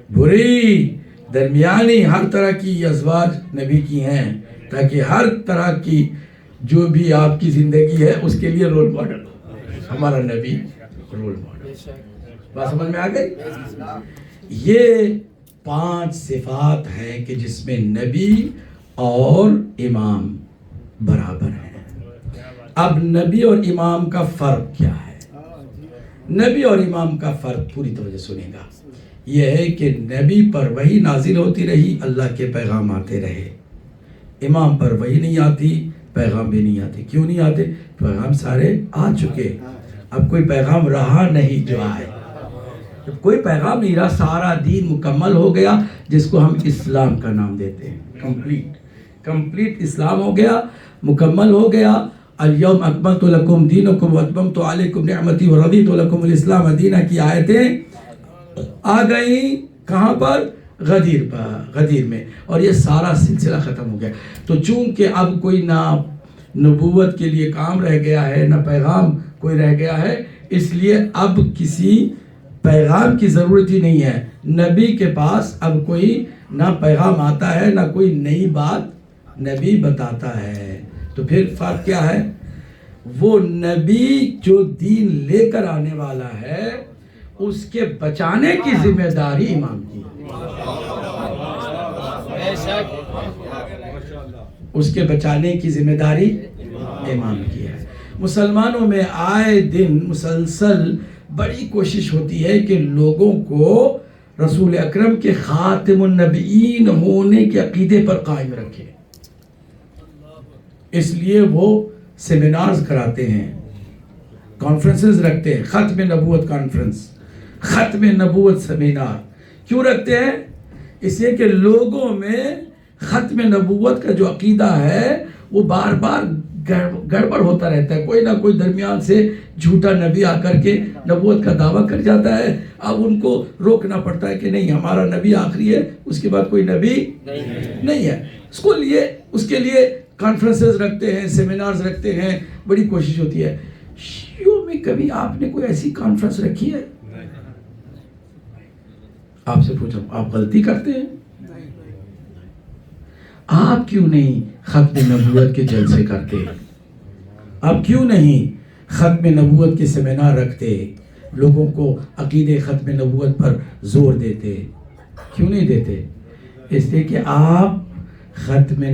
بری، درمیانی ہر طرح کی ازواج نبی کی ہیں، تاکہ ہر طرح کی جو بھی آپ کی زندگی ہے اس کے لیے رول ماڈل ہو. ہمارا نبی رول ماڈل. بات سمجھ میں آ گئی؟ یہ 5 صفات ہیں کہ جس میں نبی اور امام برابر ہیں. اب نبی اور امام کا فرق کیا ہے؟ نبی اور امام کا فرق پوری توجہ سنیں گا. یہ ہے کہ نبی پر وحی نازل ہوتی رہی، اللہ کے پیغام آتے رہے. امام پر وحی نہیں آتی، پیغام بھی نہیں آتے. کیوں نہیں آتے؟ پیغام سارے آ چکے، اب کوئی پیغام رہا نہیں جو آئے. جب کوئی پیغام نہیں رہا، سارا دین مکمل ہو گیا، جس کو ہم اسلام کا نام دیتے ہیں. کمپلیٹ اسلام ہو گیا، مکمل ہو گیا. الیوم اکملت لکم دینکم واتممت علیکم نعمتی ورضیت لکم الاسلام دینا کی آیتیں آ گئیں. کہاں پر؟ غدیر میں. اور یہ سارا سلسلہ ختم ہو گیا. تو چونکہ اب کوئی نہ نبوت کے لیے کام رہ گیا ہے، نہ پیغام کوئی رہ گیا ہے، اس لیے اب کسی پیغام کی ضرورت ہی نہیں ہے. نبی کے پاس اب کوئی نہ پیغام آتا ہے، نہ کوئی نئی بات نبی بتاتا ہے. تو پھر فرق کیا ہے؟ وہ نبی جو دین لے کر آنے والا ہے اس کے بچانے کی ذمہ داری امام کی ہے. اس کے بچانے کی ذمہ داری امام کی ہے. مسلمانوں میں آئے دن مسلسل بڑی کوشش ہوتی ہے کہ لوگوں کو رسول اکرم کے خاتم النبیین ہونے کے عقیدے پر قائم رکھے. اس لیے وہ سیمینارز کراتے ہیں، کانفرنسز رکھتے ہیں. ختم نبوت کانفرنس، ختم نبوت سیمینار کیوں رکھتے ہیں؟ اس لیے کہ لوگوں میں ختم نبوت کا جو عقیدہ ہے وہ بار بار گڑبڑ ہوتا رہتا ہے. کوئی نہ کوئی درمیان سے جھوٹا نبی آ کر کے نبوت کا دعویٰ کر جاتا ہے. اب ان کو روکنا پڑتا ہے کہ نہیں، ہمارا نبی آخری ہے، اس کے بعد کوئی نبی نہیں ہے. اس کے لیے کانفرنسز رکھتے ہیں، سیمینارز رکھتے ہیں، بڑی کوشش ہوتی ہے. شیعوں میں کبھی آپ نے کوئی ایسی کانفرنس رکھی ہے؟ آپ سے پوچھا، آپ غلطی کرتے ہیں؟ آپ کیوں نہیں ختم نبوت کے جلسے کرتے؟ آپ کیوں نہیں ختم نبوت کے سیمینار رکھتے، لوگوں کو عقیدے ختم نبوت پر زور دیتے؟ کیوں نہیں دیتے؟ اس لیے کہ آپ ختم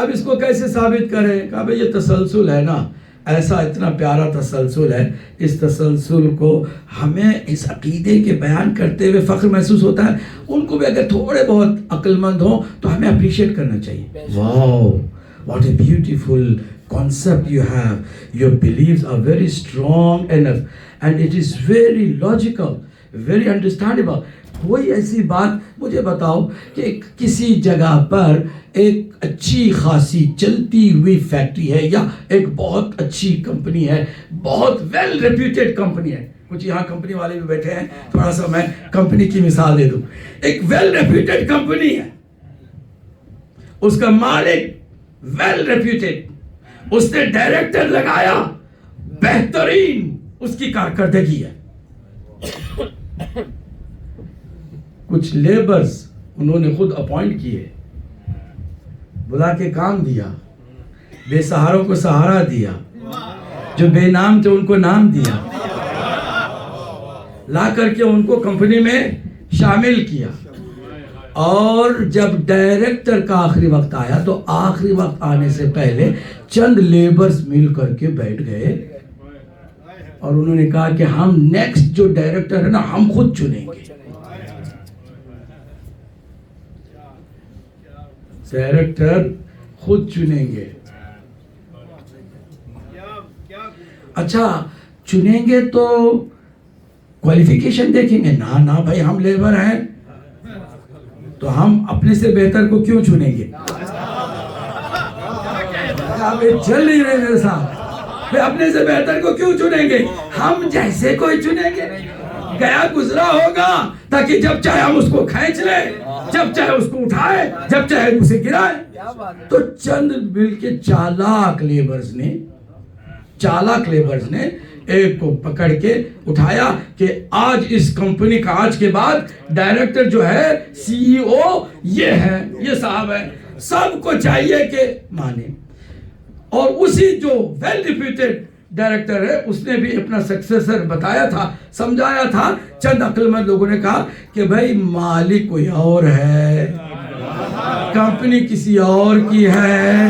اب اس کو کیسے ثابت کریں؟ کہا بھئی یہ تسلسل ہے نا، ایسا اتنا پیارا تسلسل ہے، اس تسلسل کو ہمیں اس عقیدے کے بیان کرتے ہوئے فخر محسوس ہوتا ہے. ان کو بھی اگر تھوڑے بہت عقل مند ہوں تو ہمیں اپریشیٹ کرنا چاہیے. واو what a beautiful concept you have. Your beliefs are very strong enough and it is very logical, very understandable. کوئی ایسی بات مجھے بتاؤ کہ کسی جگہ پر ایک اچھی خاصی چلتی ہوئی فیکٹری ہے یا ایک بہت اچھی کمپنی ہے، بہت ویل ریپیوٹیڈ کمپنی ہے. کچھ یہاں کمپنی والے بھی بیٹھے ہیں، تھوڑا سا میں کمپنی کی مثال دے دوں. ایک ویل ریپیوٹیڈ کمپنی ہے، اس کا مالک ویل ریپیوٹیڈ، اس نے ڈائریکٹر لگایا، بہترین اس کی کارکردگی ہے. کچھ لیبرز انہوں نے خود اپوائنٹ کیے، بلا کے کام دیا، بے سہاروں کو سہارا دیا، جو بے نام تھے ان کو نام دیا، لا کر کے ان کو کمپنی میں شامل کیا. اور جب ڈائریکٹر کا آخری وقت آیا تو آخری وقت آنے سے پہلے چند لیبرز مل کر کے بیٹھ گئے اور انہوں نے کہا کہ ہم نیکسٹ جو ڈائریکٹر ہے نا ہم خود چنیں گے. ڈائریکٹر خود چنیں گے. اچھا چنیں گے تو کوالیفیکیشن دیکھیں گے؟ نہ بھائی ہم لیبر ہیں تو ہم اپنے سے بہتر کو کیوں چنیں گے؟ چل نہیں رہے میرے ساتھ. اپنے سے بہتر کو کیوں چنیں گے؟ ہم جیسے کوئی چنیں گے، گیا گزرا ہوگا تاکہ جب چاہے ہم اس کو کھینچ لیں، جب چاہے اس کو اٹھائے، جب چاہے اسے گرائے. تو چند مل کے چالاک لیبرز نے ایک کو پکڑ کے اٹھایا کہ آج اس کمپنی کا آج کے بعد ڈائریکٹر جو ہے سی ای او یہ ہے، یہ صاحب ہے، سب کو چاہیے کہ مانے. اور اسی جو ویل ریپیوٹیڈ ڈائریکٹر ہے اس نے بھی اپنا سکسیسر بتایا تھا، سمجھایا تھا. چند عقل مند لوگوں نے کہا کہ بھائی مالک کوئی اور ہے، کمپنی کسی اور کی ہے،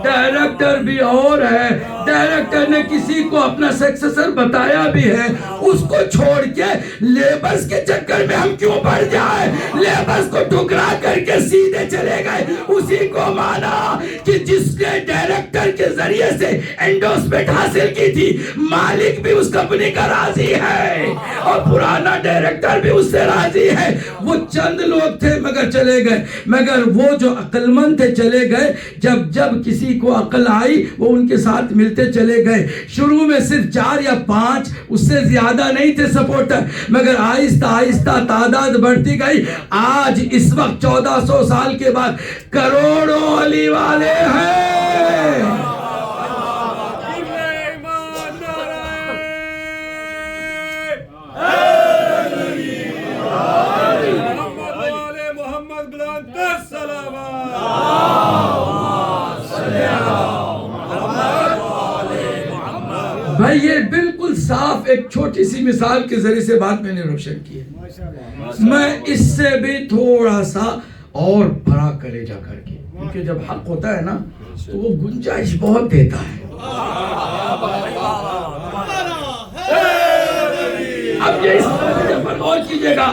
ڈائریکٹر بھی اور ہے. ڈائریکٹر نے کسی کو اپنا سکسیسر بتایا بھی ہے، اس کو چھوڑ کے لیبرز کے چکر میں ہم کیوں پڑ جائیں؟ لیبرز کو ٹکرا کر کے سیدھے چلے گئے. اسی کو مانا کہ جس نے ڈائریکٹر کے ذریعے سے انڈورسمنٹ حاصل کی تھی، مالک بھی اس کمپنی کا راضی ہے اور پرانا ڈائریکٹر بھی اس سے راضی ہے. وہ چند لوگ تھے مگر چلے گئے، مگر وہ جو عقل مند تھے چلے گئے. جب کسی کو عقل آئی وہ ان کے ساتھ ملتے چلے گئے. شروع میں صرف 4 یا 5، اس سے زیادہ نہیں تھے سپورٹر، مگر آہستہ آہستہ تعداد بڑھتی گئی. آج اس وقت 1400 سال کے بعد کروڑوں علی والے ہیں. بھائی یہ بالکل صاف ایک چھوٹی سی مثال کے ذریعے سے بات میں نے روشن کی ہے. میں اس سے بھی تھوڑا سا اور بڑا کرے جا کر کے، کیونکہ جب حق ہوتا ہے نا تو وہ گنجائش بہت دیتا ہے. اب یہ اس پر غور کیجئے گا،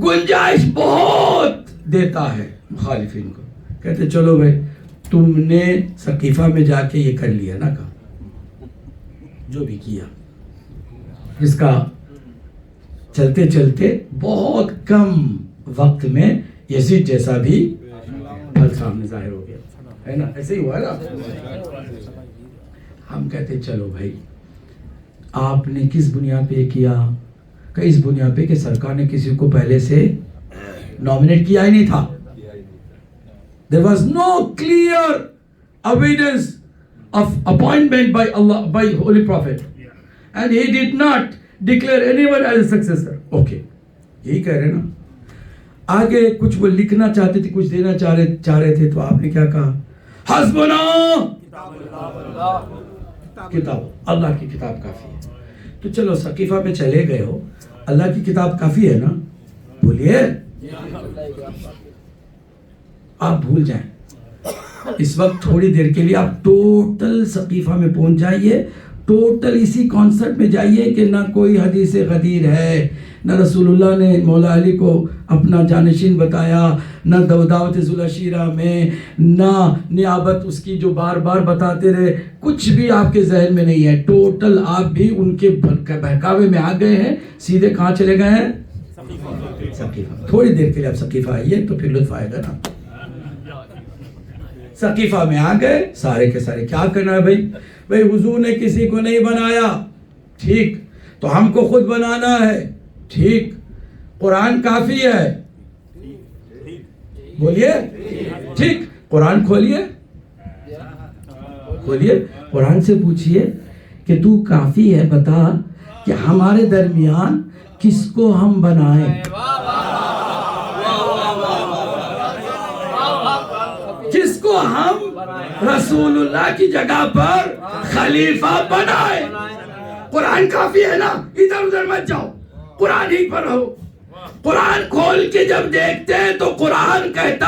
گنجائش بہت دیتا ہے مخالفین کو. کہتے چلو بھائی تم نے ثقیفہ میں جا کے یہ کر لیا نا، کہا جو بھی کیا، جس کا چلتے چلتے بہت کم وقت میں یزید جیسا بھی پھل سامنے ظاہر ہو گیا ہے نا، ایسے ہی ہوا ہے نا. ہم کہتے چلو بھائی آپ نے کس بنیاد پہ یہ کیا؟ کہ اس بنیاد پہ کہ سرکار نے کسی کو پہلے سے نامنیٹ کیا ہی نہیں تھا. There was no clear evidence of appointment by Allah, by Holy Prophet, and he did not declare anyone as a successor. Okay, یہی کہہ رہے نا. آگے کچھ وہ لکھنا چاہتے تھے، کچھ دینا چاہ رہے تھے، تو آپ نے کیا کہا؟ حسبنا کتاب، اللہ کی کتاب کافی ہے. تو چلو ثقیفہ میں چلے گئے ہو، اللہ کی کتاب کافی ہے نا، بولیے. آپ بھول جائیں اس وقت تھوڑی دیر کے لیے آپ ٹوٹل ثقیفہ میں پہنچ جائیے، ٹوٹل اسی کانسرٹ میں جائیے کہ نہ کوئی حدیث غدیر ہے، نہ رسول اللہ نے مولا علی کو اپنا جانشین بتایا، نہ دعوت ذوالعشیرہ میں، نہ نیابت اس کی جو بار بار بتاتے رہے، کچھ بھی آپ کے ذہن میں نہیں ہے. ٹوٹل آپ بھی ان کے بہکاوے میں آ گئے ہیں، سیدھے کہاں چلے گئے ہیں؟ ثقیفہ. تھوڑی دیر کے لیے آپ ثقیفہ آئیے تو پھر لطف آئے گا نا. ثقیفہ میں آ گئے سارے کے سارے. کیا کرنا ہے بھائی حضور نے کسی کو نہیں بنایا، ٹھیک، تو ہم کو خود بنانا ہے، ٹھیک. قرآن کافی ہے، بولیے ٹھیک. قرآن کھولیے قرآن سے پوچھئے کہ تو کافی ہے، بتا کہ ہمارے درمیان کس کو ہم بنائیں، کس کو ہم رسول اللہ کی جگہ پر خلیفہ بنائیں. قرآن کافی ہے نا، ادھر ادھر مت جاؤ، قرآن ہی پر رہو. قرآن کھول کے جب دیکھتے ہیں تو قرآن کہتا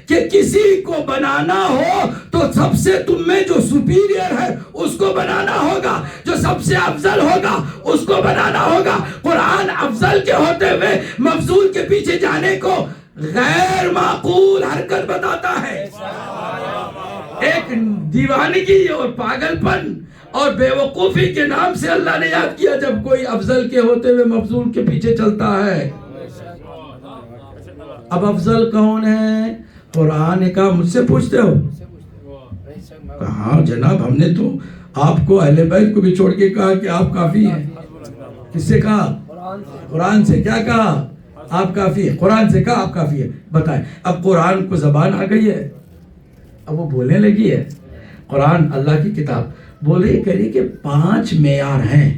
کہ کسی کو بنانا ہو تو سب سے تم میں جو سپیریئر ہے اس کو بنانا ہوگا، جو سب سے افضل ہوگا اس کو بنانا ہوگا. قرآن افضل کے ہوتے ہوئے مفضول کے پیچھے جانے کو غیر معقول حرکت بتاتا ہے. ایک دیوانگی اور پاگل پن اور بے وقوفی کے نام سے اللہ نے یاد کیا جب کوئی افضل کے ہوتے ہوئے مفضول کے پیچھے چلتا ہے. اب افضل کون ہے؟ قرآن نے کہا مجھ سے پوچھتے ہو؟ کہا جناب ہم نے تو آپ کو اہل بیت کو بھی چھوڑ کے کہا کہ آپ کافی ہیں. کس سے کہا؟ قرآن سے. کیا کہا؟ آپ کافی ہے. قرآن سے کہا آپ کافی ہے. بتائیں اب قرآن کو زبان آ گئی ہے، اب وہ بولنے لگی ہے. قرآن اللہ کی کتاب بولے کہہ کہ 5 معیار ہیں.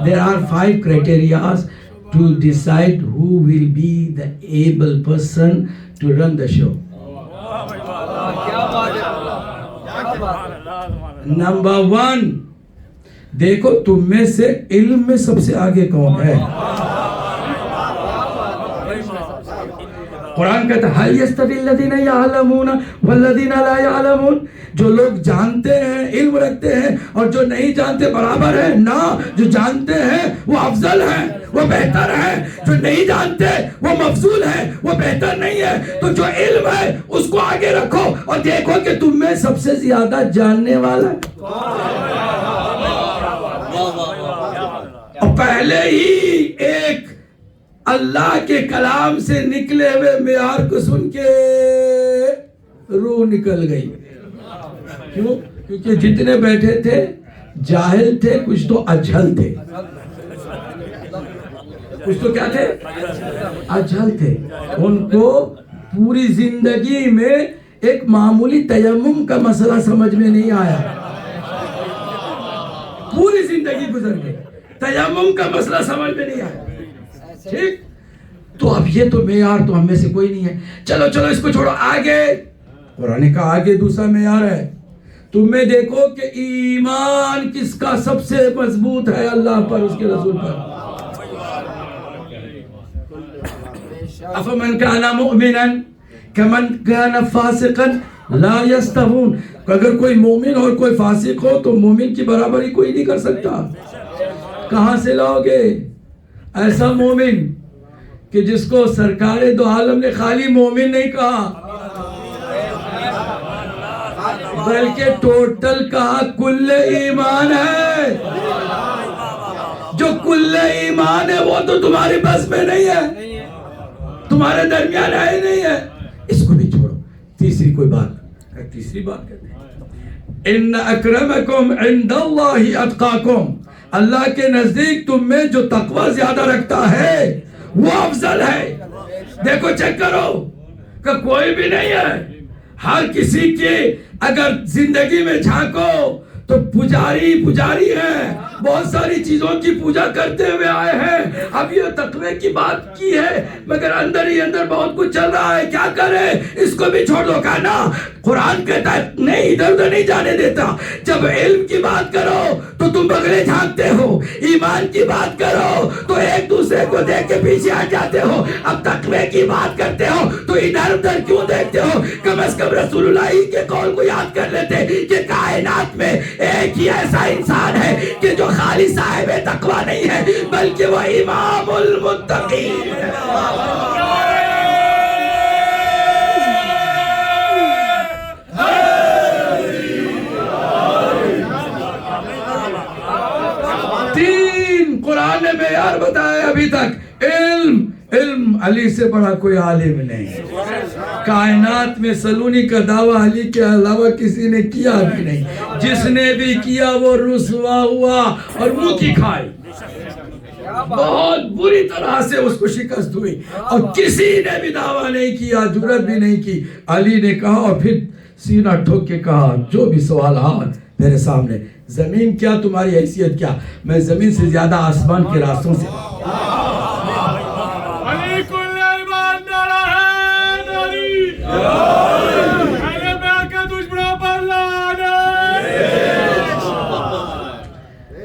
There are 5 criteria to decide who will be the able person to run the show. Number 1, دیکھو تم میں سے علم میں سب سے آگے کون ہے. قرآن کہتا ہے هل يستوي الذين يعلمون والذين لا يعلمون. جو لوگ جانتے ہیں، علم رکھتے ہیں، اور جو نہیں جانتے برابر ہیں؟ نہ. جو جانتے ہیں وہ افضل ہیں، وہ بہتر ہیں. جو نہیں جانتے وہ مفضول ہیں، وہ بہتر نہیں ہے. تو جو علم ہے اس کو آگے رکھو اور دیکھو کہ تم میں سب سے زیادہ جاننے والا ہے. اور پہلے ہی ایک اللہ کے کلام سے نکلے ہوئے معیار کو سن کے روح نکل گئی. کیوں؟ کیونکہ جتنے بیٹھے تھے جاہل تھے، کچھ تو اجہل تھے. کچھ تو کیا تھے؟ اجہل تھے. ان کو پوری زندگی میں ایک معمولی تیمم کا مسئلہ سمجھ میں نہیں آیا. پوری زندگی گزر گئی، تیمم کا مسئلہ سمجھ میں نہیں آیا. ٹھیک، تو اب یہ تو معیار تو ہم میں سے کوئی نہیں ہے. چلو اس کو چھوڑو. آگے قرآن کا آگے دوسرا معیار ہے. تم میں دیکھو کہ ایمان کس کا سب سے مضبوط ہے، اللہ پر، اس کے رسول پر. افمن کان مؤمنا کمن کان فاسقا لا یستوون. اگر کوئی مومن اور کوئی فاسق ہو تو مومن کی برابری کوئی نہیں کر سکتا. کہاں سے لاؤ گے ایسا مومن کہ جس کو سرکار دو عالم نے خالی مومن نہیں کہا بلکہ ٹوٹل کہا کل ایمان ہے. جو کل ایمان ہے وہ تو تمہاری بس میں نہیں ہے، تمہارے درمیان ہے نہیں ہے. اس کو بھی چھوڑو. تیسری بات کہتے ہیں ان اکرمکم عند اللہ اتقاکم. اللہ کے نزدیک تم میں جو تقوی زیادہ رکھتا ہے وہ افضل ہے. دیکھو چیک کرو کہ کوئی بھی نہیں ہے. ہر کسی کے اگر زندگی میں جھانکو تو پجاری ہیں، بہت ساری چیزوں کی پوجا کرتے ہوئے آئے ہیں. اب یہ تقوی کی بات کی ہے مگر اندر ہی اندر بہت کچھ چل رہا ہے. کیا کرے؟ اس کو بھی چھوڑ دو. کہنا قرآن کہتا ہے نہیں، ادھر ادھر نہیں جانے دیتا. جب علم کی بات کرو تو تم بغلے جھانکتے ہو، ایمان کی بات کرو تو ایک دوسرے تقوی کو دیکھ کے پیچھے ہٹ جاتے ہو؟ اب تقوی کی بات کرتے ہو تو ادھر ادھر کیوں دیکھتے ہو؟ کم از کم رسول اللہ کے قول کو یاد کر لیتے کہ کائنات میں ایک ہی ایسا انسان ہے کہ جو خالی صاحب تقوی نہیں ہے بلکہ وہ امام المتقین ہے۔ 3 قرآن نے معیار بتایا ابھی تک۔ علم علی سے بڑا کوئی عالم نہیں۔ کائنات میں سلونی کا دعویٰ علی کے علاوہ کسی نے کیا بھی نہیں، جس نے بھی کیا وہ رسوا ہوا اور منہ کی کھائی، بہت بری طرح سے اس کو شکست ہوئی، اور کسی نے بھی دعویٰ نہیں کیا، جرات بھی نہیں کی۔ علی نے کہا اور پھر سینہ ٹھوک کے کہا جو بھی سوال میرے سامنے، زمین کیا تمہاری حیثیت کیا، میں زمین سے زیادہ آسمان کے راستوں سے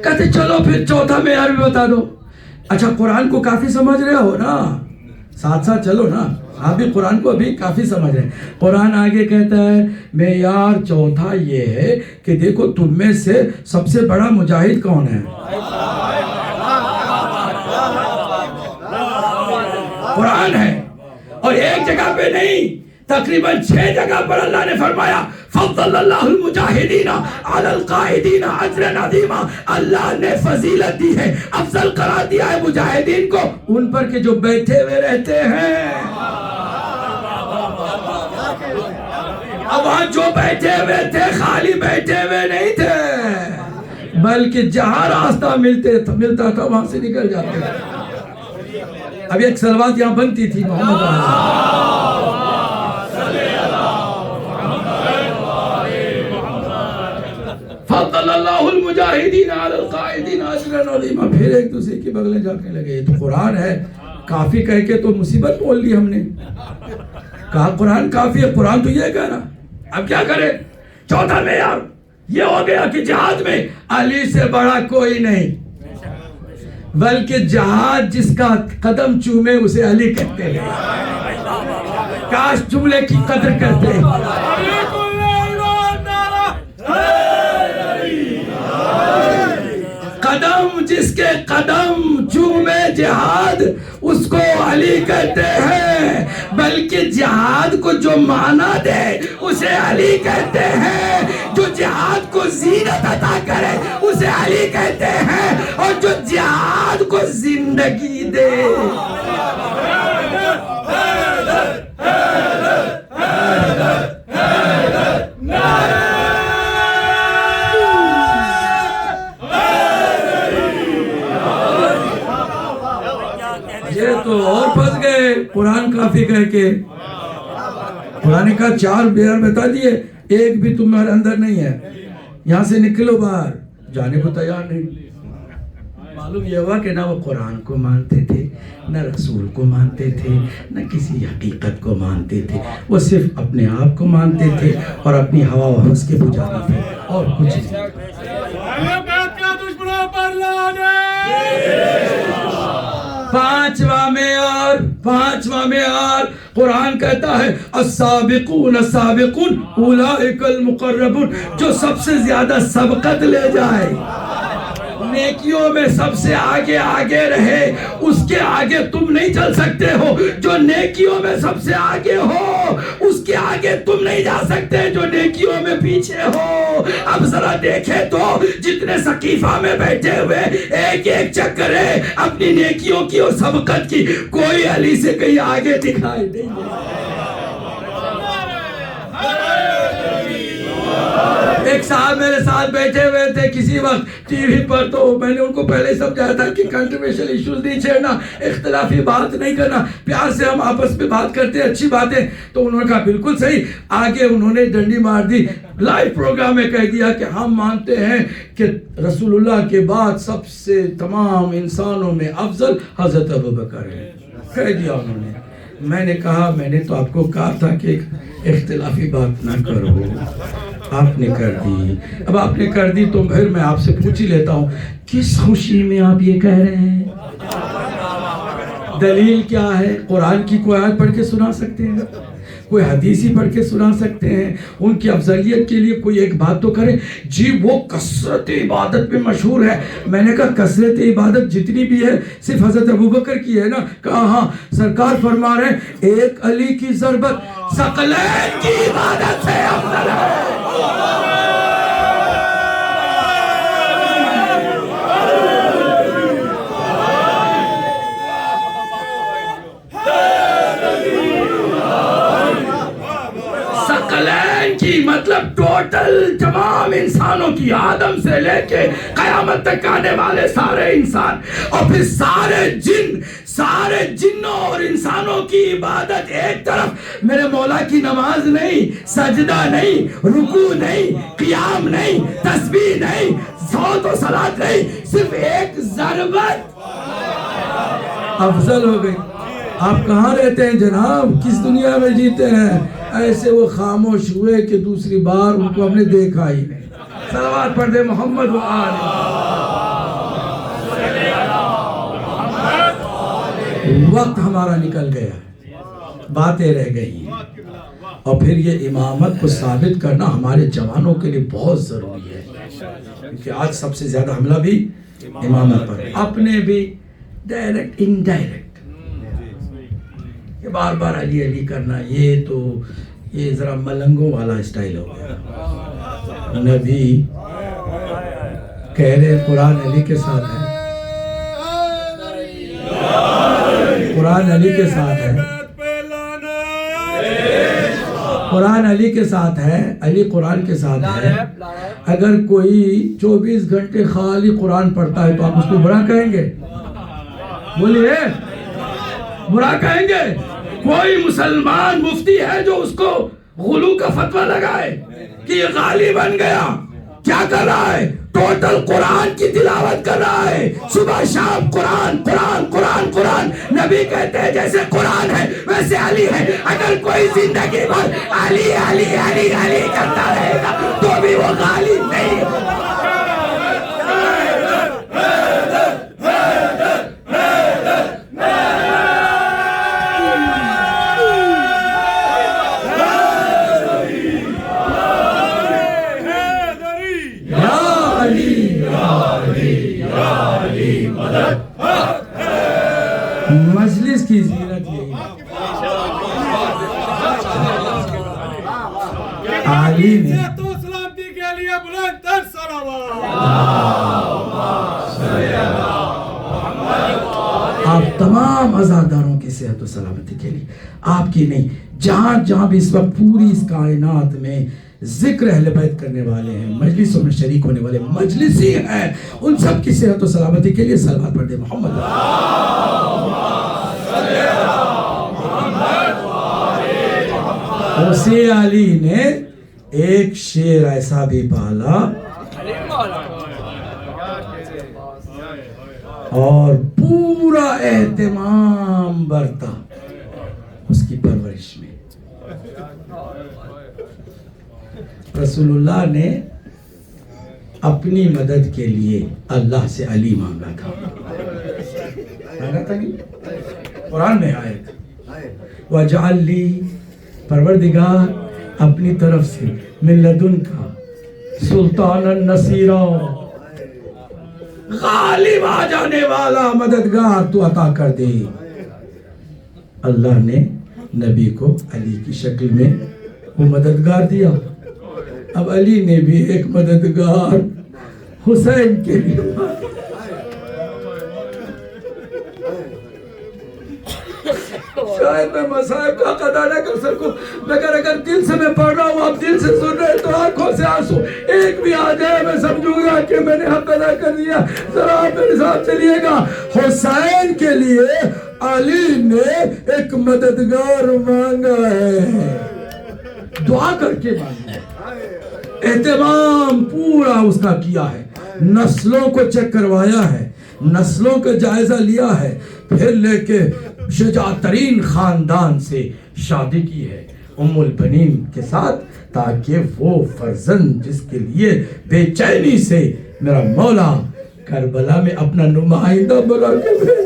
کہتے چلو پھر چوتھا معیار بھی بتا دو۔ اچھا قرآن کو کافی سمجھ رہے ہو نا، ساتھ ساتھ چلو نا، آپ بھی قرآن کو ابھی کافی سمجھ رہے ہیں۔ قرآن آگے کہتا ہے معیار چوتھا یہ ہے کہ دیکھو تم میں سے سب سے بڑا مجاہد کون ہے؟ قرآن ہے، اور ایک جگہ پہ نہیں، تقریباً 6 جگہ پر اللہ نے فرمایا فضل اللہ المجاہدین علی القاعدین اجرا عظیما، اللہ نے فضیلت دی ہے، افضل قرار دیا ہے مجاہدین کو ان پر کہ جو بیٹھے ہوئے رہتے ہیں۔ اب وہاں جو بیٹھے ہوئے تھے خالی بیٹھے ہوئے نہیں تھے، بلکہ جہاں راستہ ملتا تھا وہاں سے نکل جاتے تھے۔ اب ایک صلوات یہاں بنتی تھی محمد فضل اللہ المجاہدین علی القاعدین اجرا عظیما، پھر ایک دوسرے کی بغلیں جھانکنے لگے۔ یہ تو قرآن ہے، کافی کہہ کے تو مصیبت بول لی ہم نے، کہا قرآن کافی ہے، قرآن تو یہ کہہ رہا، اب کیا کرے؟ چوتھا معیار یہ ہو گیا کہ جہاد میں علی سے بڑا کوئی نہیں، بلکہ جہاد جس کا قدم چومے اسے علی کہتے ہیں۔ کاش جملے کی قدر کرتے ہیں۔ قدم جس کے قدم چومے جہاد اس کو علی کہتے ہیں، بلکہ جہاد کو جو معنی دے اسے علی کہتے ہیں، جو جہاد کو زینت عطا کرے اسے علی کہتے ہیں، اور جو جہاد کو زندگی دے تو اور پھنس گئے۔ قرآن کافی کہہ کے قرآن کا 4 معیار بتا دیے، ایک بھی تمہارے اندر نہیں ہے، یہاں سے نکلو باہر، جانے کو تیار نہیں۔ معلوم یہ ہوا کہ نہ وہ قرآن کو مانتے تھے، نہ رسول کو مانتے تھے، نہ کسی حقیقت کو مانتے تھے، وہ صرف اپنے آپ کو مانتے تھے اور اپنی ہوا و حوث کے پجاری تھے، اور کچھ نہیں۔ پانچواں معیار قرآن کہتا ہے السابقون السابقون اولئک المقربون، جو سب سے زیادہ سبقت لے جائے، نیکیوں میں سب سے آگے رہے، اس کے آگے تم نہیں چل سکتے ہو۔ جو نیکیوں میں سب سے آگے ہو اس کے آگے تم نہیں جا سکتے جو نیکیوں میں پیچھے ہو۔ اب ذرا دیکھے تو جتنے سقیفہ میں بیٹھے ہوئے ایک چکر ہے اپنی نیکیوں کی اور سبقت کی، کوئی علی سے کہیں آگے دکھائی نہیں دے۔ ایک صاحب میرے ساتھ بیٹھے ہوئے تھے کسی وقت ٹی وی پر، تو میں نے ان کو پہلے سمجھایا تھا کہ کنٹروورشل ایشوز نہیں چھیڑنا، اختلافی بات نہیں کرنا، پیار سے ہم آپس میں بات کرتے ہیں، اچھی باتیں۔ تو انہوں نے کہا بالکل صحیح، آگے انہوں نے ڈنڈی مار دی، لائیو پروگرام میں کہہ دیا کہ ہم مانتے ہیں کہ رسول اللہ کے بعد سب سے تمام انسانوں میں افضل حضرت ابوبکر ہے، کہہ دیا انہوں نے۔ میں نے کہا میں نے تو آپ کو کہا تھا کہ اختلافی بات نہ کرو، آپ نے کر دی۔ اب آپ نے کر دی تو پھر میں آپ سے پوچھ ہی لیتا ہوں، کس خوشی میں آپ یہ کہہ رہے ہیں؟ دلیل کیا ہے؟ قرآن کی کوئی آیت پڑھ کے سنا سکتے ہیں، کوئی حدیثی پڑھ کے سنا سکتے ہیں؟ ان کی افضلیت کے لیے کوئی ایک بات تو کرے. جی وہ کثرت عبادت میں مشہور ہے. میں نے کہا کثرت عبادت جتنی بھی ہے صرف حضرت ابوبکر کی ہے نا؟ کہا ہاں. سرکار فرما رہے ہیں ایک علی کی ضربت ثقلین کی عبادت سے افضل ہے. ثقلین کی مطلب ٹوٹل تمام انسانوں کی، آدم سے لے کے قیامت تک آنے والے سارے انسان، اور پھر سارے جنوں اور انسانوں کی عبادت ایک طرف. میرے مولا کی نماز نہیں، سجدہ نہیں، رکوع نہیں، قیام نہیں، تسبیح نہیں، صوت و صلاۃ نہیں، صرف ایک ضربت افضل ہو گئی. آپ کہاں رہتے ہیں جناب؟ کس دنیا میں جیتے ہیں؟ ایسے وہ خاموش ہوئے کہ دوسری بار ان کو ہم نے دیکھا ہی نہیں. صلوات پڑھ دے محمد و آل. وقت ہمارا نکل گیا ہے، باتیں رہ گئی ہیں، اور پھر یہ امامت کو ثابت کرنا ہمارے جوانوں کے لیے بہت ضروری ہے، کیونکہ آج سب سے زیادہ حملہ بھی امامت پر، اپنے بھی ڈائریکٹ انڈائریکٹ. بار بار علی علی کرنا یہ ذرا ملنگوں والا اسٹائل ہو گیا. نبی کہہ رہے قرآن علی کے ساتھ ہے، قرآن علی کے ساتھ ہے، قرآن علی کے ساتھ ہے، علی قرآن کے ساتھ ہے. اگر کوئی 24 گھنٹے خالی قرآن پڑھتا ہے تو آپ اس کو برا کہیں گے؟ بولیے برا کہیں گے؟ کوئی مسلمان مفتی ہے جو اس کو غلو کا فتویٰ لگائے کہ یہ غالی بن گیا؟ کیا کر رہا ہے؟ ٹوٹل قرآن کی تلاوت کر رہا ہے، صبح شام قرآن قرآن قرآن قرآن. نبی کہتے ہیں جیسے قرآن ہے ویسے علی ہے. اگر کوئی زندگی بھر علی علی علی علی کرتا رہے گا تو بھی وہ غالی نہیں. مجلس کی زینت یہی علی نے تو سلامتی کے لیے بلند تر صلوات. آپ تمام عزاداروں کی صحت و سلامتی کے لیے، آپ کی نہیں، جہاں بھی اس وقت پوری اس کائنات میں ذکر اہل بیت کرنے والے ہیں، مجلسوں میں شریک ہونے والے مجلسی ہیں، ان سب کی صحت و سلامتی کے لیے صلوات پڑھ دے محمد. اسی علی نے ایک شیر ایسا بھی پالا اور پورا اہتمام برتا اس کی پرورش میں. رسول اللہ نے اپنی مدد کے لیے اللہ سے علی مانگا تھا نہیں؟ قرآن میں آیت وَجَعَلْ لِي، پروردگار اپنی طرف سے من لدن کا سلطان النصیرہ، غالب آ جانے والا مددگار تو عطا کر دے. اللہ نے نبی کو علی کی شکل میں وہ مددگار دیا. اب علی نے بھی ایک مددگار حسین کے لیے. شاید میں مصائب کا قضا نہ کر سکوں، مگر اگر دل سے میں پڑھ رہا ہوں، آپ دل سے سن رہے تو آنکھوں سے آنسو ایک بھی آ جائے میں سمجھوں گا کہ میں نے حق ادا کر دیا. ذرا آپ میرے ساتھ چلیے گا. حسین کے لیے علی نے ایک مددگار مانگا ہے، دعا کر کے مانگا ہے، اہتمام پورا اس کا کیا ہے، نسلوں کو چیک کروایا ہے، نسلوں کا جائزہ لیا ہے، پھر لے کے شجاع ترین خاندان سے شادی کی ہے ام البنین کے ساتھ، تاکہ وہ فرزند جس کے لیے بے چینی سے میرا مولا کربلا میں اپنا نمائندہ بنا کے بھیج.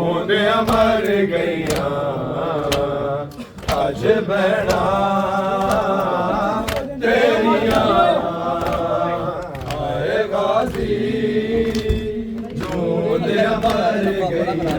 ਜੂੰਦਿਆਂ ਮਰ ਗਈਆਂ ਅੱਜ ਭੈਣਾਂ ਤੇਰੀਆਂ ਆਏ ਗਾਜ਼ੀ ਜੂੰਦਿਆਂ ਮਰ ਗਈਆਂ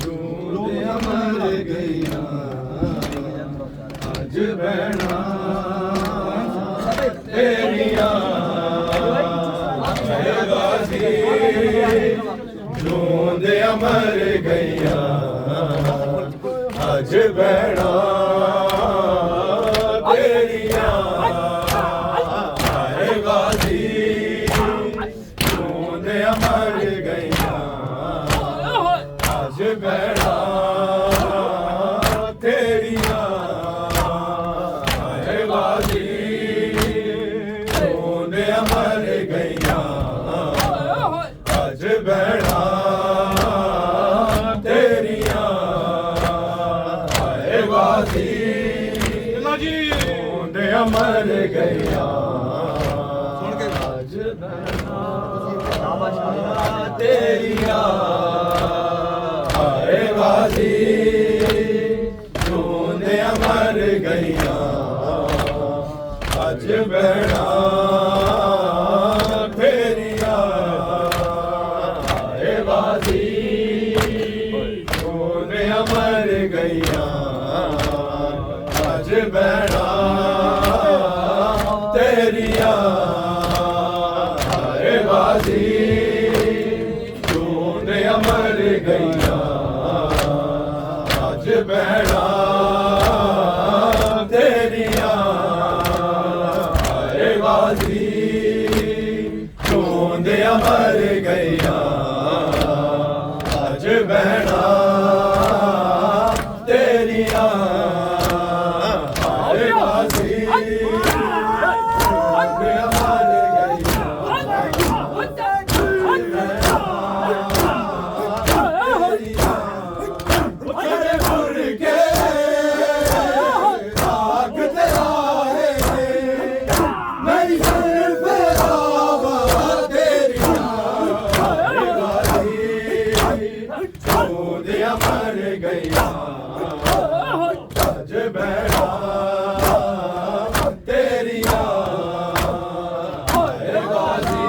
ਜੂੰਦਿਆਂ ਮਰ ਗਈਆਂ ਅੱਜ ਭੈਣਾਂ ਤੇਰੀਆਂ ਆਏ ਗਾਜ਼ੀ ਜੂੰਦਿਆਂ ਮਰ ਗਈਆਂ ਅੱਜ ਭੈਣਾਂ ਤੇਰੀਆਂ ਆਏ ਗਾਜ਼ੀ ਜੂੰਦਿਆਂ ਮਰ ਗਈਆਂ ਅੱਜ ਭੈਣਾਂ ਤੇਰੀਆਂ ਆਏ ਗਾਜ਼ੀ ਜੂੰਦਿਆਂ ਮਰ ਗਈਆਂ ਅੱਜ ਭੈਣਾਂ ਤੇਰੀਆਂ ਆਏ ਗਾਜ਼ੀ ਜੂੰਦਿਆਂ ਮਰ ਗਈਆਂ ਅੱਜ ਭੈਣਾਂ ਤੇਰੀਆਂ ਆਏ ਗਾਜ਼ੀ ਜੂੰਦਿਆਂ ਮਰ ਗਈਆਂ ਅੱਜ ਭੈਣਾਂ ਤੇਰੀਆਂ ਆਏ ਗਾਜ਼ੀ ਜੂੰਦਿਆਂ ਮਰ ਗਈਆਂ ਅੱਜ ਭੈਣਾਂ ਤੇਰੀਆਂ ਆਏ ਗਾਜ਼ੀ ਜੂੰਦਿਆਂ ਮਰ ਗਈਆਂ ਅੱਜ ਭੈਣਾਂ ਤੇਰੀਆਂ ਆਏ ਗਾਜ਼ੀ ਜੂੰਦਿਆਂ ਮਰ ਗਈਆਂ ਅੱਜ ਭੈਣਾਂ ਤੇਰੀਆਂ ਆਏ ਗਾਜ਼ੀ ਜੂੰਦਿਆਂ ਮਰ ਗਈਆਂ ਤੇਰੇ ਮੁਰਗੇ ਆਗ ਤੇਰਾ ਹੈ ਮੇਰੀ ਸਿਰਫ ਆਵਾ ਤੇਰੀਆਂ ਆਏ ਗਾਜ਼ੀ ਜੂੰਦਿਆਂ ਮਰ ਗਈਆਂ ਅੱਜ ਭੈਣਾਂ ਤੇਰੀਆਂ ਆਏ ਗਾਜ਼ੀ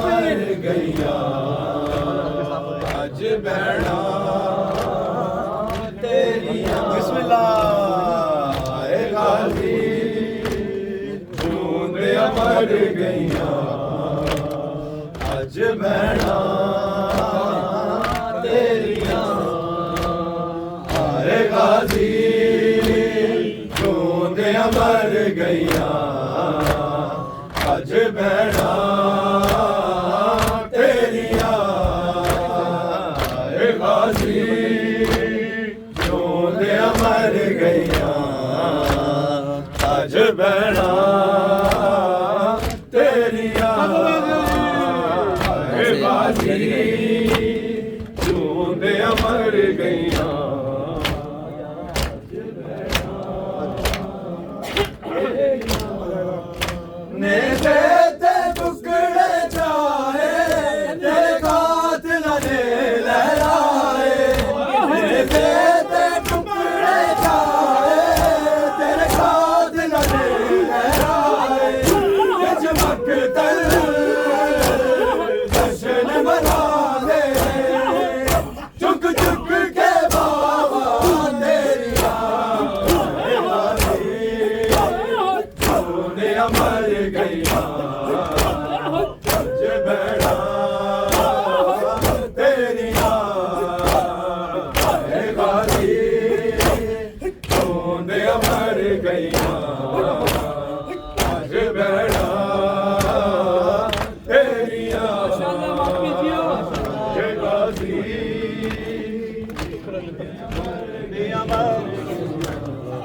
ਮਰ ਗਈਆਂ ਅੱਜ ਭੈਣਾਂ ਤੇਰੀਆਂ ਬਿਸਮਿਲ੍ਲਾ ਆਏ ਗਾਜ਼ੀ ਜੂੰਦਿਆਂ ਮਰ ਗਈਆਂ ਅੱਜ ਭੈਣਾਂ ਤੇਰੀਆਂ ਆਏ ਗਾਜ਼ੀ ਜੂੰਦਿਆਂ ਮਰ ਗਈਆਂ ਅੱਜ ਭੈਣਾਂ ਤੇਰੀਆਂ ਆਏ ਗਾਜ਼ੀ ਜੂੰਦਿਆਂ ਮਰ ਗਈਆਂ ਅੱਜ ਭੈਣਾਂ ਤੇਰੀਆਂ ਆਏ ਗਾਜ਼ੀ ਜੂੰਦਿਆਂ ਮਰ ਗਈਆਂ ਨੇ ਤੇ ਟੁਕੜੇ ਚਾਹੇ ਤੇਰੇ ਕਾਤਲ ਨੇ ਲਹਿਰਾਏ ਨੇ ਤੇ ਟੁਕੜੇ ਚਾਹੇ ਤੇਰੇ ਕਾਤਲ ਨੇ ਲਹਿਰਾਏ ਤੇ ਚਮਕ ਤਲ ਜਸ਼ਨ ਮਨਾ ਦੇ ਚੁੱਕ ਚੁੱਕ ਕੇ ਬਾਬਾ ਤੇਰੀਆਂ ਜੂੰਦਿਆਂ ਮਰ ਗਈਆਂ ਅੱਜ ਭੈਣਾਂ ਤੇਰੀਆਂ ਆਏ ਗਾਜ਼ੀ ਜੂੰਦਿਆਂ ਮਰ ਗਈਆਂ ਅੱਜ ਭੈਣਾਂ ਤੇਰੀਆਂ ਆਏ ਗਾਜ਼ੀ ਜੂੰਦਿਆਂ ਮਰ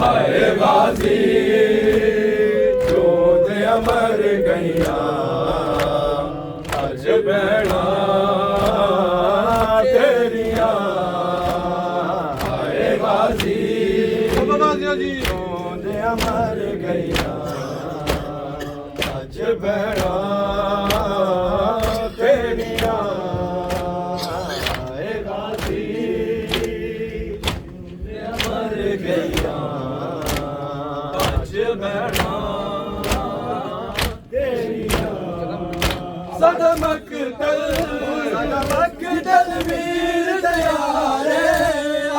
ਹਾਏ ਗਾਜ਼ੀ ਜੂੰਦਿਆਂ ਮਰ ਗਈਆਂ ਅੱਜ ਭੈਣਾਂ ਦਿਓ ਜੀ ਰੋਂਦਿਆਂ ਮਰ ਗਈਆਂ ਅੱਜ ਭੈਣਾਂ ਤੇਰੀਆਂ ਏ ਗਾਜ਼ੀ ਰੋਂਦਿਆਂ ਮਰ ਗਈਆਂ ਅੱਜ ਭੈਣਾਂ ਤੇਰੀਆਂ ਸਾਡਾ ਮਕਤਲ ਵੀਰ ਤਿਆਰੇ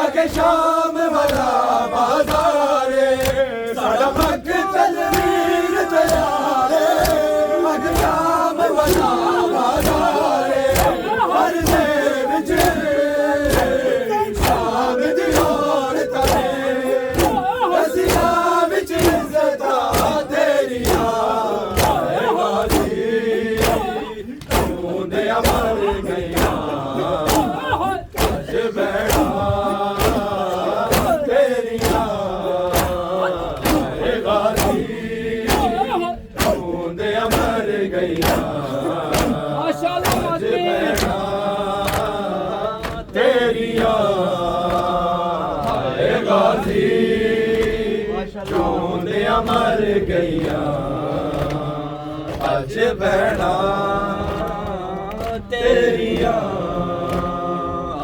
ਆਕੇ ਸ਼ਾਮ ਵਾਲਾ ਬਾਜ਼ਾਰੇ ਸਾਡਾ ਮਕਤਲ ਵੀਰ ਤਿਆਰੇ ਆਕੇ ਸ਼ਾਮ ਵਾਲਾ ਬਾਜ਼ਾਰੇ ਪਰਦੇ ਵਿੱਚ ਸ਼ਾਮ ਦੀ ਔਰਤਾਂ ਨੇ ਰਸੀਆਂ ਵਿੱਚ ਇੱਜ਼ਤਾਂ ਤੇਰੀਆਂ ਏ ਗਾਜ਼ੀ ਰੋਂਦਿਆਂ ਮਰ ਗਈਆਂ ਅੱਜ ਭੈਣਾਂ ਤੇਰੀਆਂ ਏ ਗਾਜ਼ੀ ਰੋਂਦਿਆਂ ਮਰ ਗਈਆਂ ਅੱਜ ਭੈਣਾਂ ਤੇਰੀਆਂ ਏ ਗਾਜ਼ੀ ਰੋਂਦਿਆਂ ਮਰ ਗਈਆਂ ਅੱਜ ਭੈਣਾਂ ਤੇਰੀਆਂ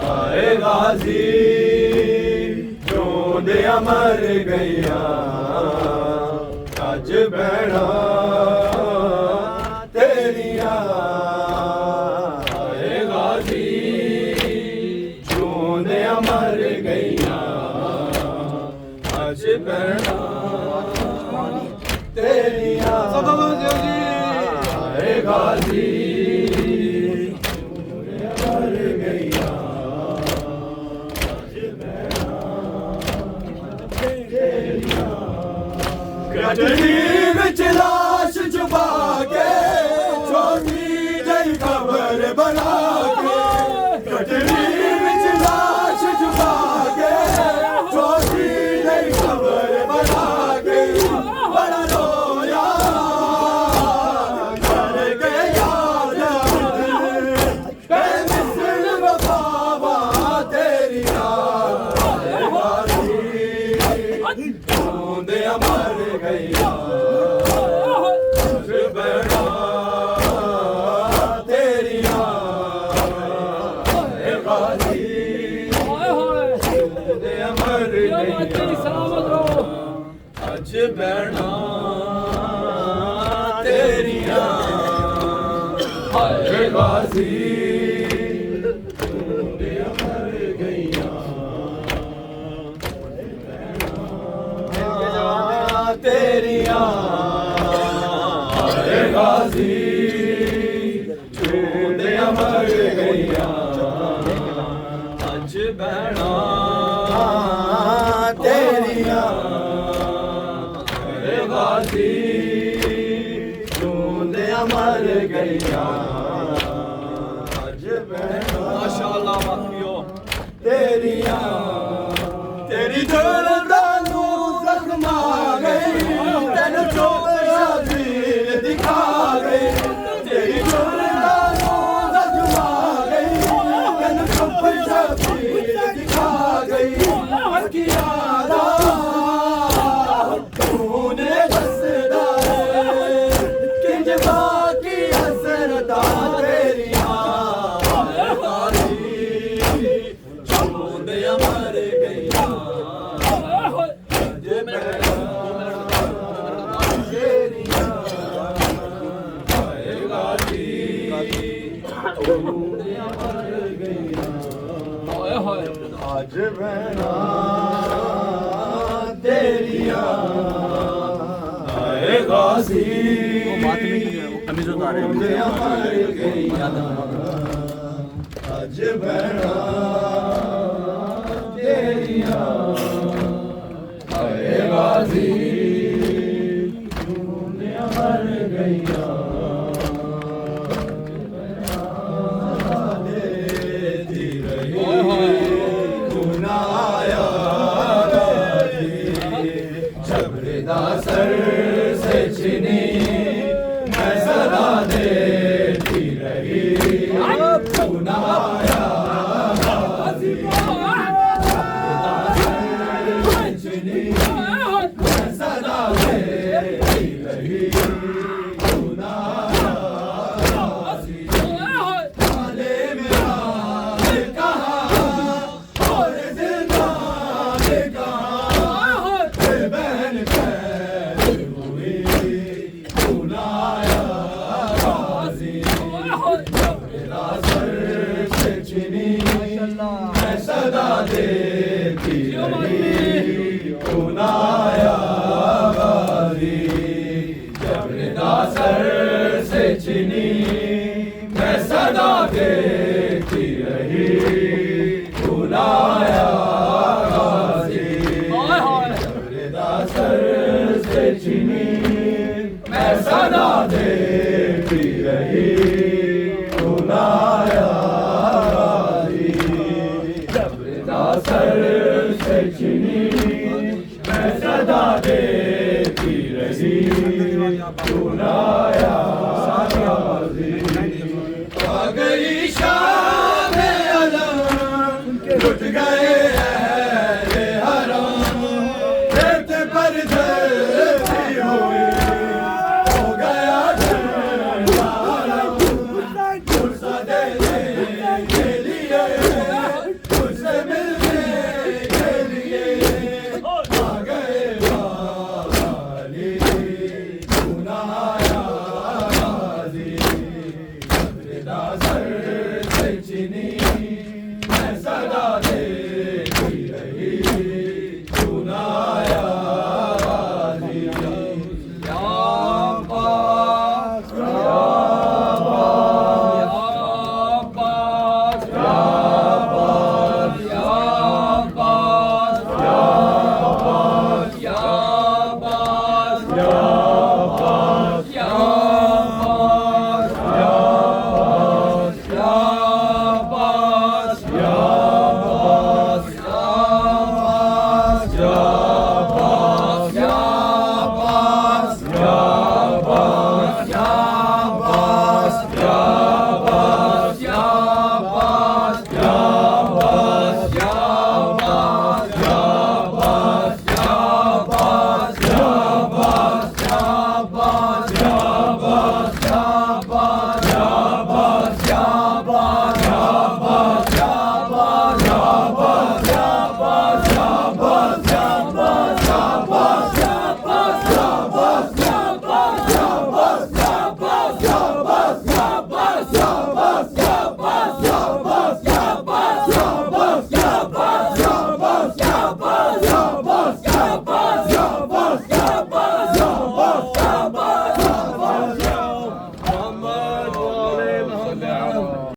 ਆਏ ਗਾਜ਼ੀ ਰੋਂਦਿਆਂ ਮਰ ਗਈਆਂ ਅੱਜ ਭੈਣਾਂ ਤੇਰੀਆਂ ਆਏ ਗਾਜ਼ੀ ਰੋਂਦਿਆਂ ਮਰ ਗਈਆਂ ਅੱਜ ਭੈਣਾਂ ਤੇਰੀਆਂ ਸਦਾ ਦਿਓ ਜੀ ਆਏ ਗਾਜ਼ੀ ਮਰ ਗਈਆਂ ਗੱਡੀ ਵਿੱਚ ਲਾਸ਼ ਛੁਪਾ ਕੇ ਛੋਟੀ ਜਿਹੀ ਕਬਰ ਬਣਾ ਕੇ ਗੱਡੀ ਵਿੱਚ ਲਾਸ਼ ਛੁਪਾ ਕੇ ਛੋਟੀ ਜਿਹੀ ਕਬਰ ਬਣਾ ਕੇ ਬੜਾ ਰੋਇਆ ਕਰਕੇ ਯਾਦ ਕੇ ਮਿਸਲ ਵਫਾਵਾਂ ਤੇਰੀਆਂ ਰੋਂਦਿਆਂ ਮਰ ਗਈਆਂ ਅੱਜ ਭੈਣਾਂ ਤੇਰੀਆਂ ਏ ਗਾਜ਼ੀ ਰੋਂਦਿਆਂ ਮਰ ਗਈਆਂ ਅੱਜ ਭੈਣਾਂ ਤੇਰੀਆਂ ਏ ਗਾਜ਼ੀ ਰੋਂਦਿਆਂ ਮਰ ਗਈਆਂ ਤੇਰੀਆਂ ਏ ਗਾਜ਼ੀ ਰੋਂਦਿਆਂ ਮਰ ਗਈਆਂ ਅੱਜ ਭੈਣਾਂ ਤੇਰੀਆਂ ਏ ਗਾਜ਼ੀ ਰੋਂਦਿਆਂ ਮਰ ਗਈਆਂ ਅੱਜ ਭੈਣਾਂ ਮਾਸ਼ਾਅੱਲਾ ਬਾਕੀਓ ਤੇਰੀਆਂ ਤੇਰੀ ਜਲਦਾ ਨੂੰ ਜ਼ਖਮਾ ਗਈ ਤੈਨੂੰ ਚੋਪਿਆ ਦਿਲ ਦਿਖਾ ਗਈ ਤੇਰੀ ਜਲਦਾ ਨੂੰ ਜ਼ਖਮਾ ਗਈ ਤੈਨੂੰ ਚੋਪਿਆ ਦਿਲ ਦਿਖਾ ਗਈ ਹਕੀਆਂ ਦਾ ਤੂਨੇ ਦੱਸਦਾ ਕਿੰਜ ਬਾਕੀ ਹਸਰਤਾਂ ਤੇਰੀਆਂ ਰੋਂਦਿਆਂ ਮਰ ਗਈਆਂ ਅੱਜ ਭੈਣਾਂ ਤੇਰੀਆਂ ਏ ਗਾਜ਼ੀ ਰੋਂਦਿਆਂ ਮਰ ਗਈਆਂ ਅੱਜ ਭੈਣਾਂ ਤੇਰੀਆਂ ਏ ਗਾਜ਼ੀ ਰੋਂਦਿਆਂ ਮਰ ਗਈਆਂ ਅੱਜ ਭੈਣਾਂ ਤੇਰੀਆਂ ਏ ਗਾਜ਼ੀ ਰੋਂਦਿਆਂ ਮਰ ਗਈਆਂ ਦੇਤੀ ਰਹੀ ਗੁਨਾਇਆ ਜਬਰ ਦਾ ਸਰ ਸੇ ਚਿਨੀ ਮੈਂ ਸਦਾ ਦੇਤੀ ਰਹੀ ਗੁਨਾਇਆ سے چنی میں صدا دیتی رہی کنایا غازی جب ردا سر سے چنی میں صدا دیتی رہی کنایا غازی جب ردا سر سے چنی میں صدا دیتی رہی کنایا غازی جب ردا سر سے چنی میں صدا دیتی رہی کنایا غازی آ گئی شام علم لٹ گئے